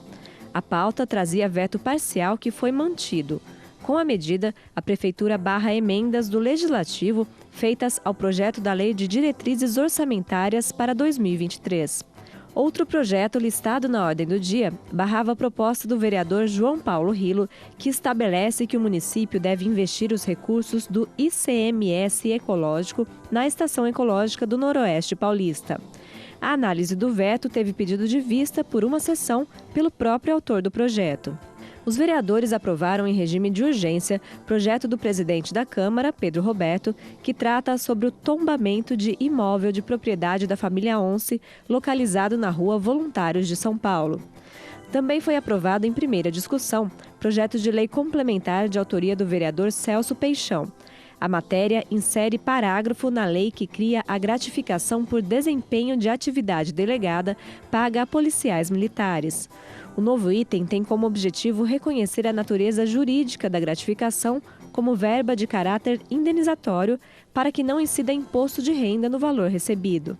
A pauta trazia veto parcial que foi mantido. Com a medida, a Prefeitura barra emendas do Legislativo feitas ao projeto da Lei de Diretrizes Orçamentárias para 2023. Outro projeto listado na ordem do dia barrava a proposta do vereador João Paulo Rilo, que estabelece que o município deve investir os recursos do ICMS ecológico na Estação Ecológica do Noroeste Paulista. A análise do veto teve pedido de vista por uma sessão pelo próprio autor do projeto. Os vereadores aprovaram em regime de urgência projeto do presidente da Câmara, Pedro Roberto, que trata sobre o tombamento de imóvel de propriedade da família Once, localizado na Rua Voluntários de São Paulo. Também foi aprovado em primeira discussão projeto de lei complementar de autoria do vereador Celso Peixão. A matéria insere parágrafo na lei que cria a gratificação por desempenho de atividade delegada paga a policiais militares. O novo item tem como objetivo reconhecer a natureza jurídica da gratificação como verba de caráter indenizatório para que não incida imposto de renda no valor recebido.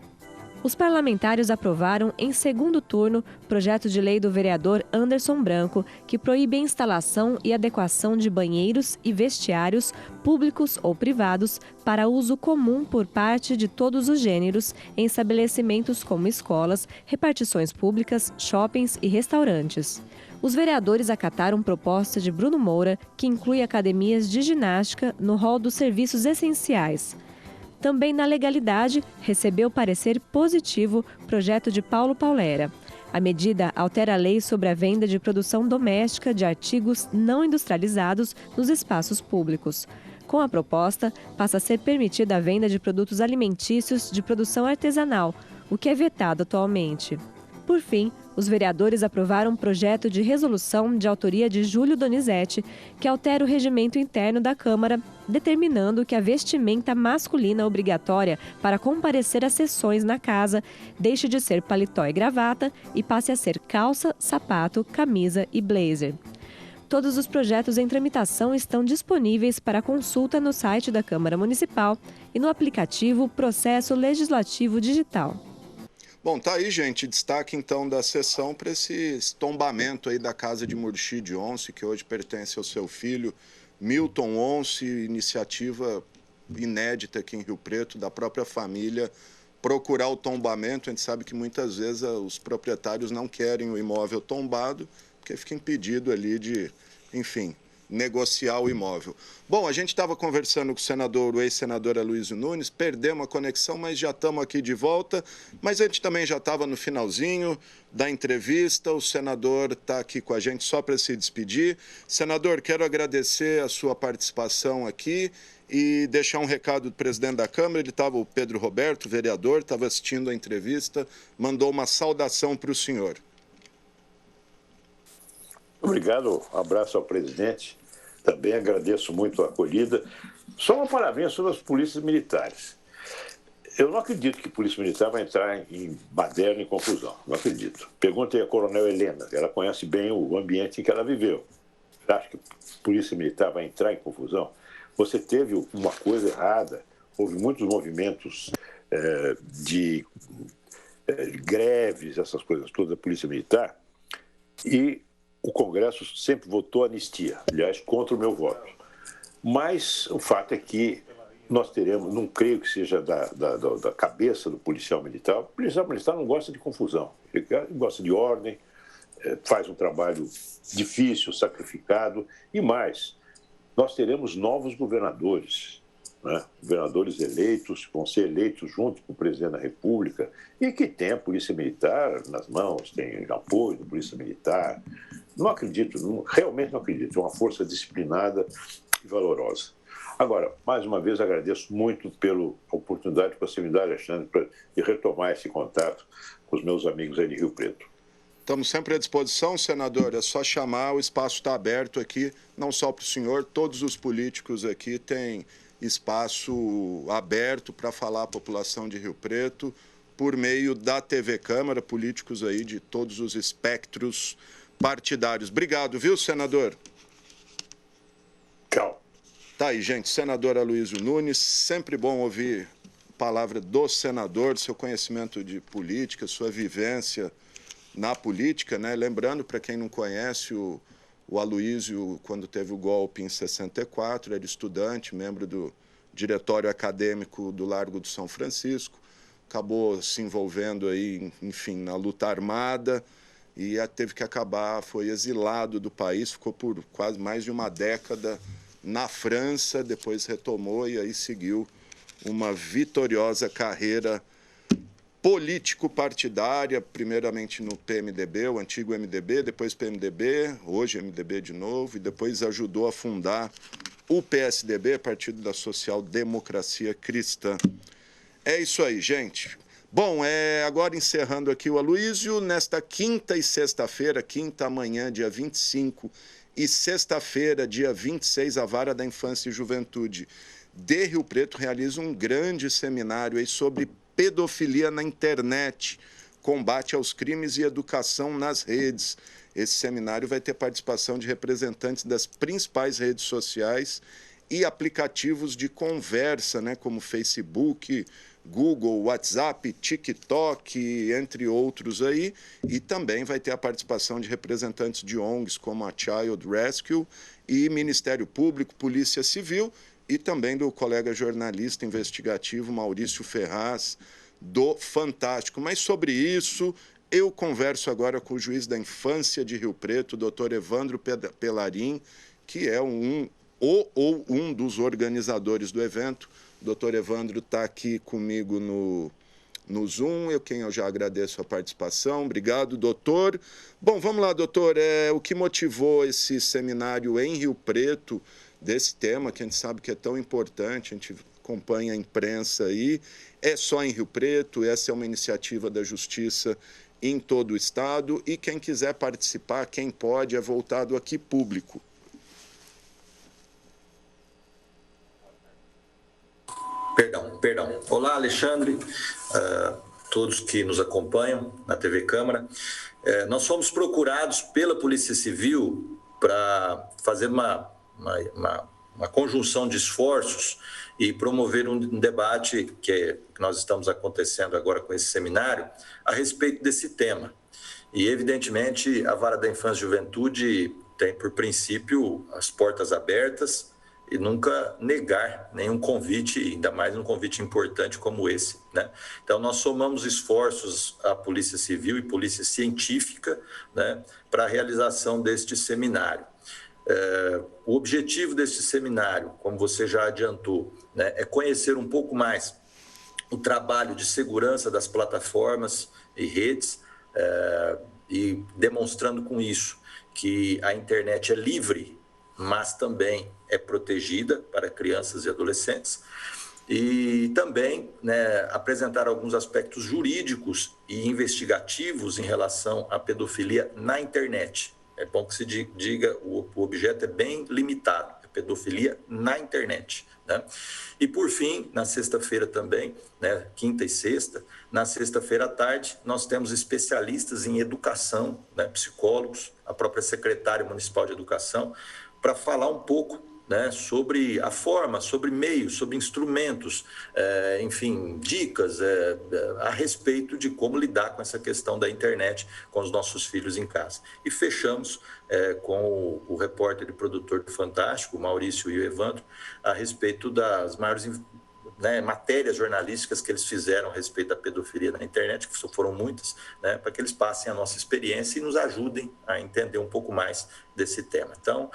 Os parlamentares aprovaram em segundo turno projeto de lei do vereador Anderson Branco, que proíbe a instalação e adequação de banheiros e vestiários públicos ou privados para uso comum por parte de todos os gêneros em estabelecimentos como escolas, repartições públicas, shoppings e restaurantes. Os vereadores acataram proposta de Bruno Moura, que inclui academias de ginástica no rol dos serviços essenciais. Também na legalidade, recebeu parecer positivo projeto de Paulo Paulera. A medida altera a lei sobre a venda de produção doméstica de artigos não industrializados nos espaços públicos. Com a proposta, passa a ser permitida a venda de produtos alimentícios de produção artesanal, o que é vetado atualmente. Por fim, os vereadores aprovaram um projeto de resolução de autoria de Júlio Donizete, que altera o regimento interno da Câmara, determinando que a vestimenta masculina obrigatória para comparecer às sessões na casa deixe de ser paletó e gravata e passe a ser calça, sapato, camisa e blazer. Todos os projetos em tramitação estão disponíveis para consulta no site da Câmara Municipal e no aplicativo Processo Legislativo Digital. Bom, tá aí, gente, destaque então da sessão para esse tombamento aí da casa de Murchide Once, que hoje pertence ao seu filho, Milton Once, iniciativa inédita aqui em Rio Preto, da própria família, procurar o tombamento. A gente sabe que muitas vezes os proprietários não querem o imóvel tombado, porque fica impedido ali de, enfim, negociar o imóvel. Bom, a gente estava conversando com o ex-senador Aloysio Nunes, perdemos a conexão, mas já estamos aqui de volta. Mas a gente também já estava no finalzinho da entrevista, o senador está aqui com a gente só para se despedir. Senador, quero agradecer a sua participação aqui e deixar um recado do presidente da Câmara. Ele estava, o Pedro Roberto, vereador, estava assistindo a entrevista, mandou uma saudação para o senhor. Obrigado, um abraço ao presidente. Também agradeço muito a acolhida. Só uma parabéns sobre as polícias militares. Eu não acredito que a polícia militar vai entrar em baderna e confusão. Não acredito. Perguntei à coronel Helena, ela conhece bem o ambiente em que ela viveu. Você acha que a polícia militar vai entrar em confusão? Você teve uma coisa errada. Houve muitos movimentos de greves, essas coisas todas da polícia militar. E o Congresso sempre votou anistia, aliás, contra o meu voto. Mas o fato é que nós teremos, não creio que seja da cabeça do policial militar. O policial militar não gosta de confusão, ele gosta de ordem, faz um trabalho difícil, sacrificado. E mais, nós teremos novos governadores, né? Governadores eleitos, vão ser eleitos junto com o presidente da República, e que tem a polícia militar nas mãos, tem apoio da polícia militar. Não acredito, realmente não acredito. É uma força disciplinada e valorosa. Agora, mais uma vez, agradeço muito pela oportunidade que você me dá, Alexandre, de retomar esse contato com os meus amigos aí de Rio Preto. Estamos sempre à disposição, senador. É só chamar, o espaço está aberto aqui, não só para o senhor, todos os políticos aqui têm espaço aberto para falar à população de Rio Preto, por meio da TV Câmara, políticos aí de todos os espectros partidários. Obrigado, viu, senador? Tchau. Tá aí, gente. Senador Aloysio Nunes, sempre bom ouvir a palavra do senador, seu conhecimento de política, sua vivência na política, né? Lembrando, para quem não conhece, o Aloysio, quando teve o golpe em 64, era estudante, membro do diretório acadêmico do Largo do São Francisco, acabou se envolvendo aí, enfim, na luta armada, e teve que acabar, foi exilado do país, ficou por quase mais de uma década na França, depois retomou e aí seguiu uma vitoriosa carreira político-partidária, primeiramente no PMDB, o antigo MDB, depois PMDB, hoje MDB de novo, e depois ajudou a fundar o PSDB, Partido da Social Democracia Cristã. É isso aí, gente. Bom, agora encerrando aqui o Aloysio, nesta quinta e sexta-feira, quinta amanhã, dia 25, e sexta-feira, dia 26, a Vara da Infância e Juventude de Rio Preto realiza um grande seminário aí sobre pedofilia na internet, combate aos crimes e educação nas redes. Esse seminário vai ter participação de representantes das principais redes sociais e aplicativos de conversa, né, como Facebook, Google, WhatsApp, TikTok, entre outros aí, e também vai ter a participação de representantes de ONGs como a Child Rescue e Ministério Público, Polícia Civil, e também do colega jornalista investigativo Maurício Ferraz, do Fantástico. Mas sobre isso, eu converso agora com o juiz da infância de Rio Preto, doutor Evandro Pelarim, que é um dos organizadores do evento. O doutor Evandro está aqui comigo no Zoom, quem eu já agradeço a participação. Obrigado, doutor. Bom, vamos lá, doutor. O que motivou esse seminário em Rio Preto, desse tema que a gente sabe que é tão importante, a gente acompanha a imprensa aí, é só em Rio Preto, essa é uma iniciativa da Justiça em todo o estado, e quem quiser participar, quem pode, é voltado aqui público. Perdão. Olá, Alexandre, todos que nos acompanham na TV Câmara. Nós fomos procurados pela Polícia Civil para fazer uma conjunção de esforços e promover um debate que nós estamos acontecendo agora com esse seminário a respeito desse tema. E, evidentemente, a Vara da Infância e Juventude tem, por princípio, as portas abertas e nunca negar nenhum convite, ainda mais um convite importante como esse, né? Então, nós somamos esforços à Polícia Civil e Polícia Científica, né, para a realização deste seminário. O objetivo deste seminário, como você já adiantou, né, é conhecer um pouco mais o trabalho de segurança das plataformas e redes, e demonstrando com isso que a internet é livre, mas também é protegida para crianças e adolescentes, e também, né, apresentar alguns aspectos jurídicos e investigativos em relação à pedofilia na internet. É bom que se diga, o objeto é bem limitado, é pedofilia na internet, né? E, por fim, na sexta-feira também, né, quinta e sexta, na sexta-feira à tarde, nós temos especialistas em educação, né, psicólogos, a própria secretária municipal de educação, para falar um pouco, né, sobre a forma, sobre meios, sobre instrumentos, enfim, dicas a respeito de como lidar com essa questão da internet com os nossos filhos em casa. E fechamos com o repórter e produtor do Fantástico, Maurício e o Evandro, a respeito das maiores, né, matérias jornalísticas que eles fizeram a respeito da pedofilia na internet, que foram muitas, né, para que eles passem a nossa experiência e nos ajudem a entender um pouco mais desse tema. Então,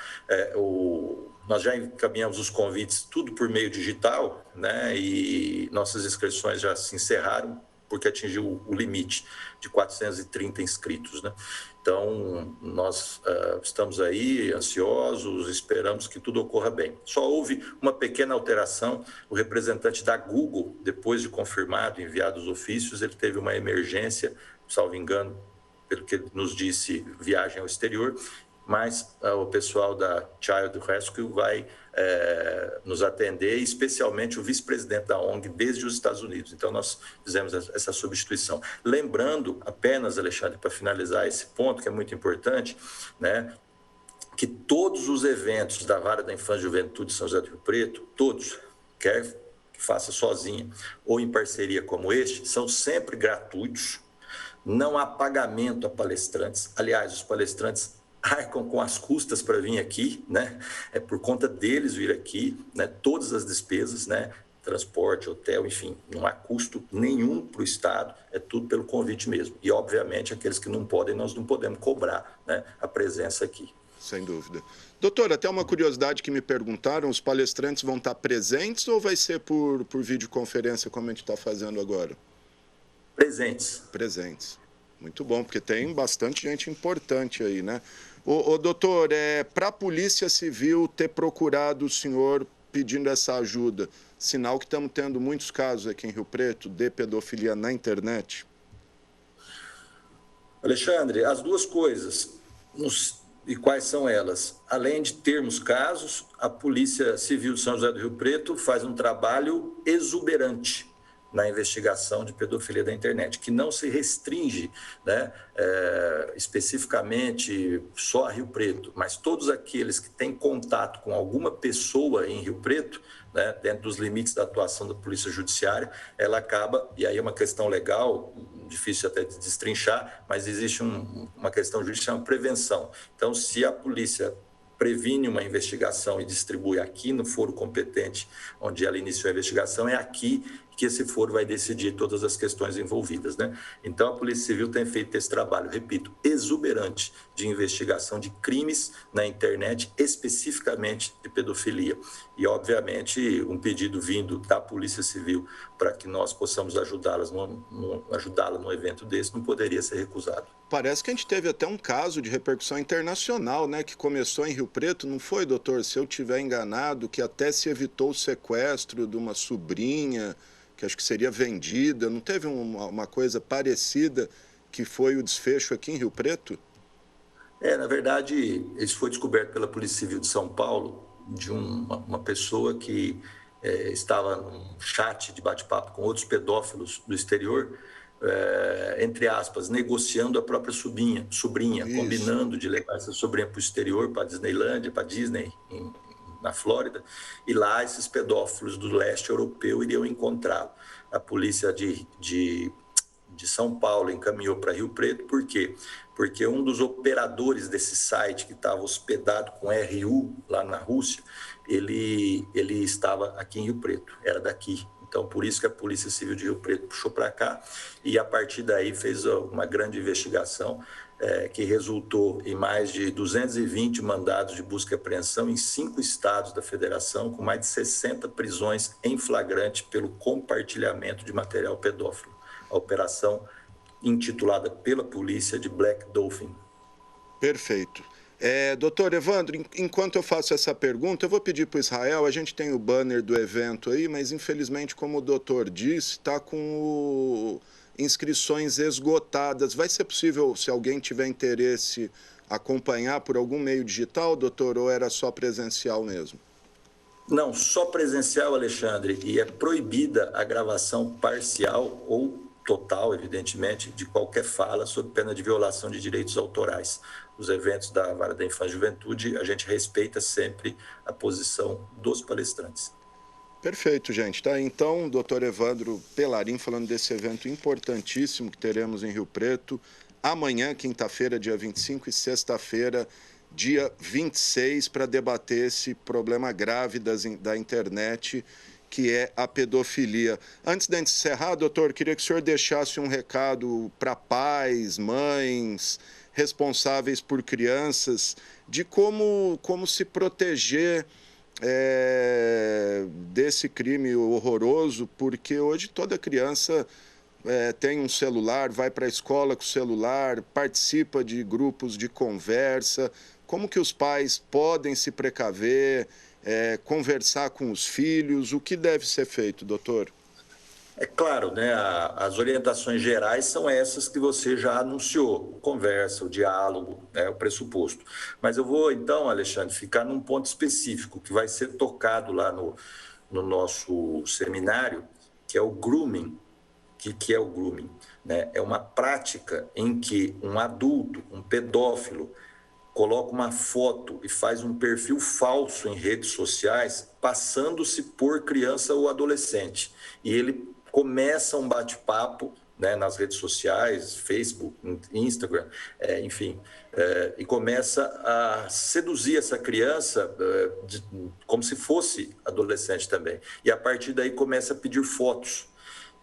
nós já encaminhamos os convites tudo por meio digital, né, e nossas inscrições já se encerraram porque atingiu o limite de 430 inscritos, né? Então, nós estamos aí ansiosos, esperamos que tudo ocorra bem. Só houve uma pequena alteração, o representante da Google, depois de confirmado, enviado os ofícios, ele teve uma emergência, salvo engano, pelo que ele nos disse, viagem ao exterior, mas o pessoal da Child Rescue vai nos atender, especialmente o vice-presidente da ONG desde os Estados Unidos. Então, nós fizemos essa substituição. Lembrando apenas, Alexandre, para finalizar esse ponto, que é muito importante, né, que todos os eventos da Vara da Infância e Juventude de São José do Rio Preto, todos, quer que faça sozinha ou em parceria como este, são sempre gratuitos, não há pagamento a palestrantes. Aliás, os palestrantes arcam com as custas para vir aqui, né? É por conta deles vir aqui, né? Todas as despesas, né? Transporte, hotel, enfim, não há custo nenhum para o Estado, é tudo pelo convite mesmo. E, obviamente, aqueles que não podem, nós não podemos cobrar, né, a presença aqui. Sem dúvida. Doutor, até uma curiosidade que me perguntaram, os palestrantes vão estar presentes ou vai ser por videoconferência, como a gente está fazendo agora? Presentes. Presentes. Muito bom, porque tem bastante gente importante aí, né? Doutor, para a Polícia Civil ter procurado o senhor pedindo essa ajuda, sinal que estamos tendo muitos casos aqui em Rio Preto de pedofilia na internet? Alexandre, as duas coisas, e quais são elas? Além de termos casos, a Polícia Civil de São José do Rio Preto faz um trabalho exuberante na investigação de pedofilia da internet, que não se restringe, né, especificamente só a Rio Preto, mas todos aqueles que têm contato com alguma pessoa em Rio Preto, né, dentro dos limites da atuação da Polícia Judiciária, ela acaba, e aí é uma questão legal, difícil até de destrinchar, mas existe uma questão judicial, prevenção. Então, se a polícia previne uma investigação e distribui aqui no foro competente onde ela iniciou a investigação, é aqui que esse foro vai decidir todas as questões envolvidas, né? Então, a Polícia Civil tem feito esse trabalho, repito, exuberante de investigação de crimes na internet, especificamente de pedofilia. E, obviamente, um pedido vindo da Polícia Civil para que nós possamos ajudá-la num evento desse não poderia ser recusado. Parece que a gente teve até um caso de repercussão internacional, né, que começou em Rio Preto, não foi, doutor? Se eu estiver enganado, que até se evitou o sequestro de uma sobrinha, que acho que seria vendida, não teve uma coisa parecida que foi o desfecho aqui em Rio Preto? Na verdade, isso foi descoberto pela Polícia Civil de São Paulo, de uma pessoa que estava num chat de bate-papo com outros pedófilos do exterior, entre aspas, negociando a própria sobrinha, combinando de levar essa sobrinha para o exterior, para a Disneylândia, para a Disney, na Flórida, e lá esses pedófilos do leste europeu iriam encontrá-lo. A polícia de São Paulo encaminhou para Rio Preto, por quê? Porque um dos operadores desse site, que estava hospedado com RU lá na Rússia, ele estava aqui em Rio Preto, era daqui. Então, por isso que a Polícia Civil de Rio Preto puxou para cá e, a partir daí, fez uma grande investigação que resultou em mais de 220 mandados de busca e apreensão em 5 estados da federação, com mais de 60 prisões em flagrante pelo compartilhamento de material pedófilo. A operação intitulada pela polícia de Black Dolphin. Perfeito. Doutor Evandro, enquanto eu faço essa pergunta, eu vou pedir para o Israel, a gente tem o banner do evento aí, mas infelizmente, como o doutor disse, está com inscrições esgotadas. Vai ser possível, se alguém tiver interesse, acompanhar por algum meio digital, doutor, ou era só presencial mesmo? Não, só presencial, Alexandre, e é proibida a gravação parcial ou total, evidentemente, de qualquer fala sob pena de violação de direitos autorais. Os eventos da Vara da Infância e Juventude, a gente respeita sempre a posição dos palestrantes. Perfeito, gente. Tá? Então, doutor Evandro Pelarim falando desse evento importantíssimo que teremos em Rio Preto, amanhã, quinta-feira, dia 25, e sexta-feira, dia 26, para debater esse problema grave da internet, que é a pedofilia. Antes de encerrar, doutor, queria que o senhor deixasse um recado para pais, mães, responsáveis por crianças, de como se proteger desse crime horroroso, porque hoje toda criança tem um celular, vai para a escola com o celular, participa de grupos de conversa. Como que os pais podem se precaver, conversar com os filhos? O que deve ser feito, doutor? É claro, né? As orientações gerais são essas que você já anunciou: conversa, o diálogo, o pressuposto. Mas eu vou, então, Alexandre, ficar num ponto específico que vai ser tocado lá no nosso seminário, que é o grooming. O que é o grooming? Né? É uma prática em que um adulto, um pedófilo, coloca uma foto e faz um perfil falso em redes sociais, passando-se por criança ou adolescente. E ele começa um bate-papo, né, nas redes sociais, Facebook, Instagram, enfim, e começa a seduzir essa criança como se fosse adolescente também. E a partir daí começa a pedir fotos.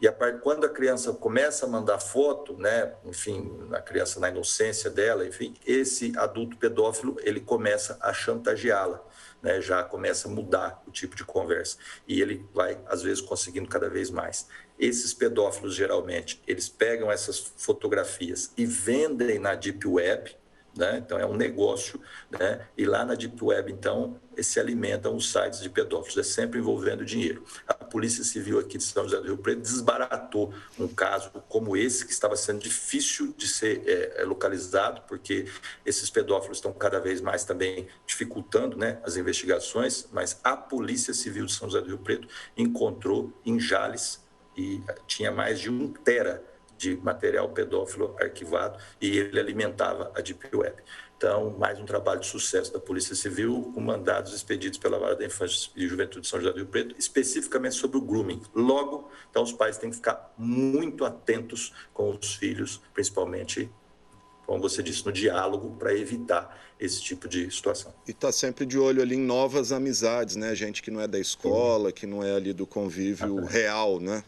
E quando a criança começa a mandar foto, né, enfim, a criança na inocência dela, enfim, esse adulto pedófilo, ele começa a chantageá-la, né, já começa a mudar o tipo de conversa. E ele vai, às vezes, conseguindo cada vez mais. Esses pedófilos, geralmente, eles pegam essas fotografias e vendem na Deep Web, né? Então, é um negócio, né? E lá na Deep Web, então, se alimentam os sites de pedófilos, é sempre envolvendo dinheiro. A Polícia Civil aqui de São José do Rio Preto desbaratou um caso como esse, que estava sendo difícil de ser localizado, porque esses pedófilos estão cada vez mais também dificultando, né, as investigações, mas a Polícia Civil de São José do Rio Preto encontrou em Jales, e tinha mais de 1 tera de material pedófilo arquivado, e ele alimentava a Deep Web. Então, mais um trabalho de sucesso da Polícia Civil, com mandados expedidos pela Vara da Infância e Juventude de São José do Rio Preto, especificamente sobre o grooming. Logo, então, os pais têm que ficar muito atentos com os filhos, principalmente, como você disse, no diálogo, para evitar esse tipo de situação. E está sempre de olho ali em novas amizades, né? Gente que não é da escola, que não é ali do convívio real, né?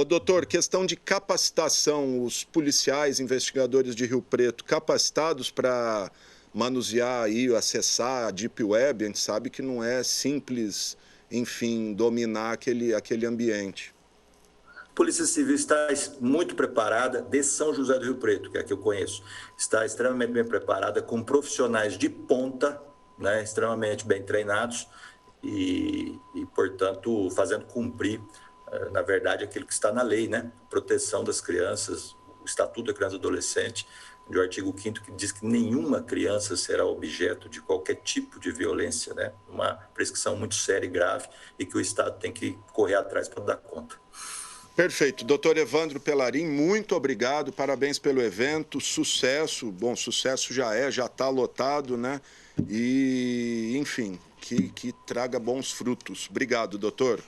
Doutor, questão de capacitação, os policiais, investigadores de Rio Preto, capacitados para manusear e acessar a Deep Web, a gente sabe que não é simples, enfim, dominar aquele ambiente. A Polícia Civil está muito preparada, de São José do Rio Preto, que é a que eu conheço, está extremamente bem preparada, com profissionais de ponta, né, extremamente bem treinados e, portanto, fazendo cumprir, na verdade, aquilo que está na lei, né? Proteção das crianças, Estatuto da Criança e Adolescente, do artigo 5º, que diz que nenhuma criança será objeto de qualquer tipo de violência, né? Uma prescrição muito séria e grave e que o Estado tem que correr atrás para dar conta. Perfeito. Doutor Evandro Pellarin, muito obrigado, parabéns pelo evento, sucesso. Bom, sucesso já está lotado, né? E, enfim, que traga bons frutos. Obrigado, doutor.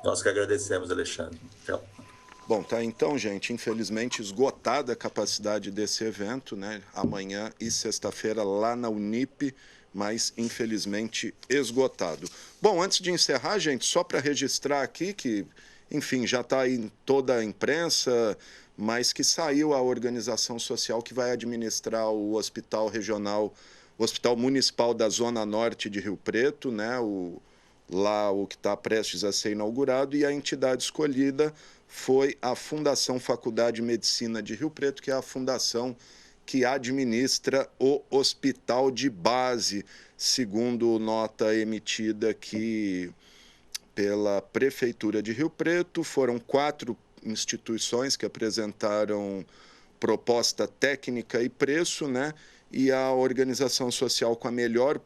Nós que agradecemos, Alexandre. Tchau. Bom, tá então, gente, infelizmente esgotada a capacidade desse evento, né? Amanhã e sexta-feira lá na Unip, mas infelizmente esgotado. Bom, antes de encerrar, gente, só para registrar aqui que, enfim, já está aí em toda a imprensa, mas que saiu a organização social que vai administrar o Hospital Regional, o Hospital Municipal da Zona Norte de Rio Preto, né? O que está prestes a ser inaugurado, e a entidade escolhida foi a Fundação Faculdade de Medicina de Rio Preto, que é a fundação que administra o hospital de base, segundo nota emitida aqui pela Prefeitura de Rio Preto. Foram 4 instituições que apresentaram proposta técnica e preço, né? E a organização social com a melhor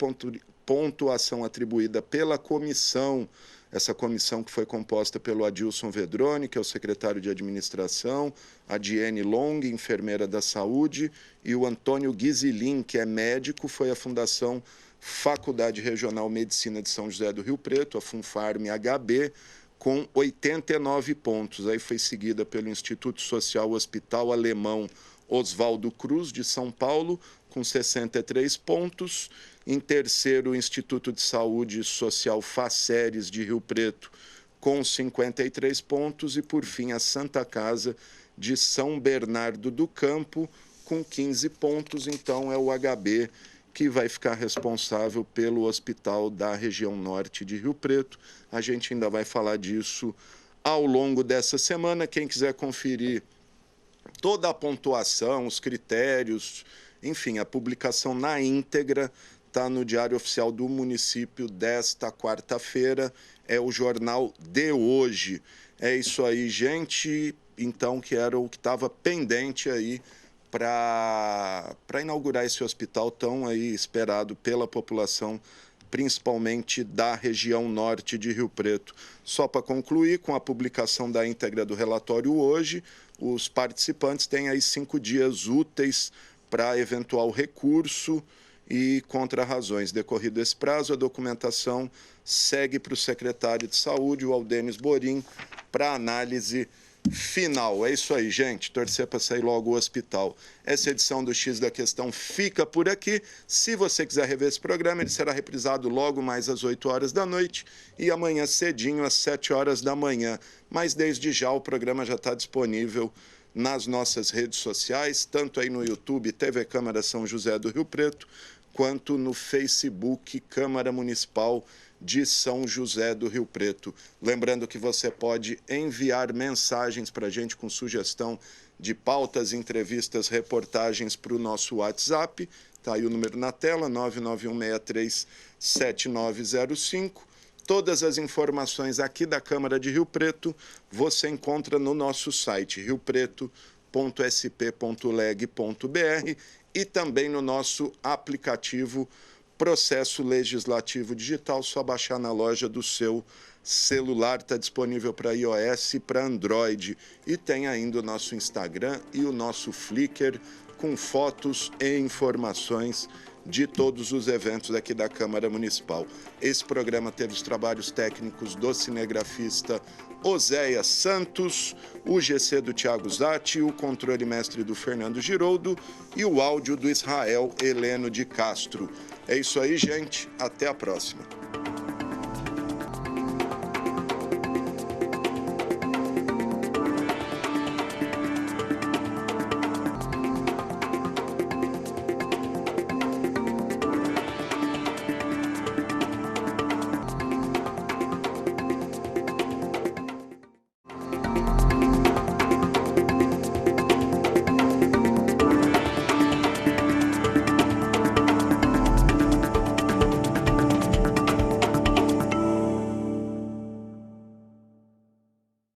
pontuação atribuída pela comissão, essa comissão que foi composta pelo Adilson Vedroni, que é o secretário de administração, a Diene Long, enfermeira da saúde, e o Antônio Guizilin, que é médico, foi a Fundação Faculdade Regional Medicina de São José do Rio Preto, a Funfarm HB, com 89 pontos. Aí foi seguida pelo Instituto Social Hospital Alemão Oswaldo Cruz, de São Paulo, com 63 pontos. Em terceiro, o Instituto de Saúde Social Faceres de Rio Preto, com 53 pontos. E, por fim, a Santa Casa de São Bernardo do Campo, com 15 pontos. Então, é o HB que vai ficar responsável pelo hospital da região norte de Rio Preto. A gente ainda vai falar disso ao longo dessa semana. Quem quiser conferir toda a pontuação, os critérios, enfim, a publicação na íntegra está no Diário Oficial do Município desta quarta-feira, é o Jornal de Hoje. É isso aí, gente. Então, que era o que estava pendente aí para inaugurar esse hospital tão aí esperado pela população, principalmente da região norte de Rio Preto. Só para concluir, com a publicação da íntegra do relatório hoje, os participantes têm aí 5 dias úteis para eventual recurso e contra-razões. Decorrido esse prazo, a documentação segue para o secretário de Saúde, o Aldênis Borim, para análise final. É isso aí, gente. Torcer para sair logo o hospital. Essa edição do X da Questão fica por aqui. Se você quiser rever esse programa, ele será reprisado logo mais às 8 horas da noite e amanhã cedinho às 7 horas da manhã. Mas desde já o programa já está disponível nas nossas redes sociais, tanto aí no YouTube, TV Câmara São José do Rio Preto, quanto no Facebook Câmara Municipal de São José do Rio Preto. Lembrando que você pode enviar mensagens para a gente com sugestão de pautas, entrevistas, reportagens para o nosso WhatsApp. Está aí o número na tela, 991637905. Todas as informações aqui da Câmara de Rio Preto você encontra no nosso site riopreto.sp.leg.br e também no nosso aplicativo Processo Legislativo Digital. Só baixar na loja do seu celular, está disponível para iOS e para Android. E tem ainda o nosso Instagram e o nosso Flickr com fotos e informações de todos os eventos aqui da Câmara Municipal. Esse programa teve os trabalhos técnicos do cinegrafista Oséias Santos, o GC do Thiago Zatti, o controle mestre do Fernando Giroldo e o áudio do Israel Heleno de Castro. É isso aí, gente. Até a próxima.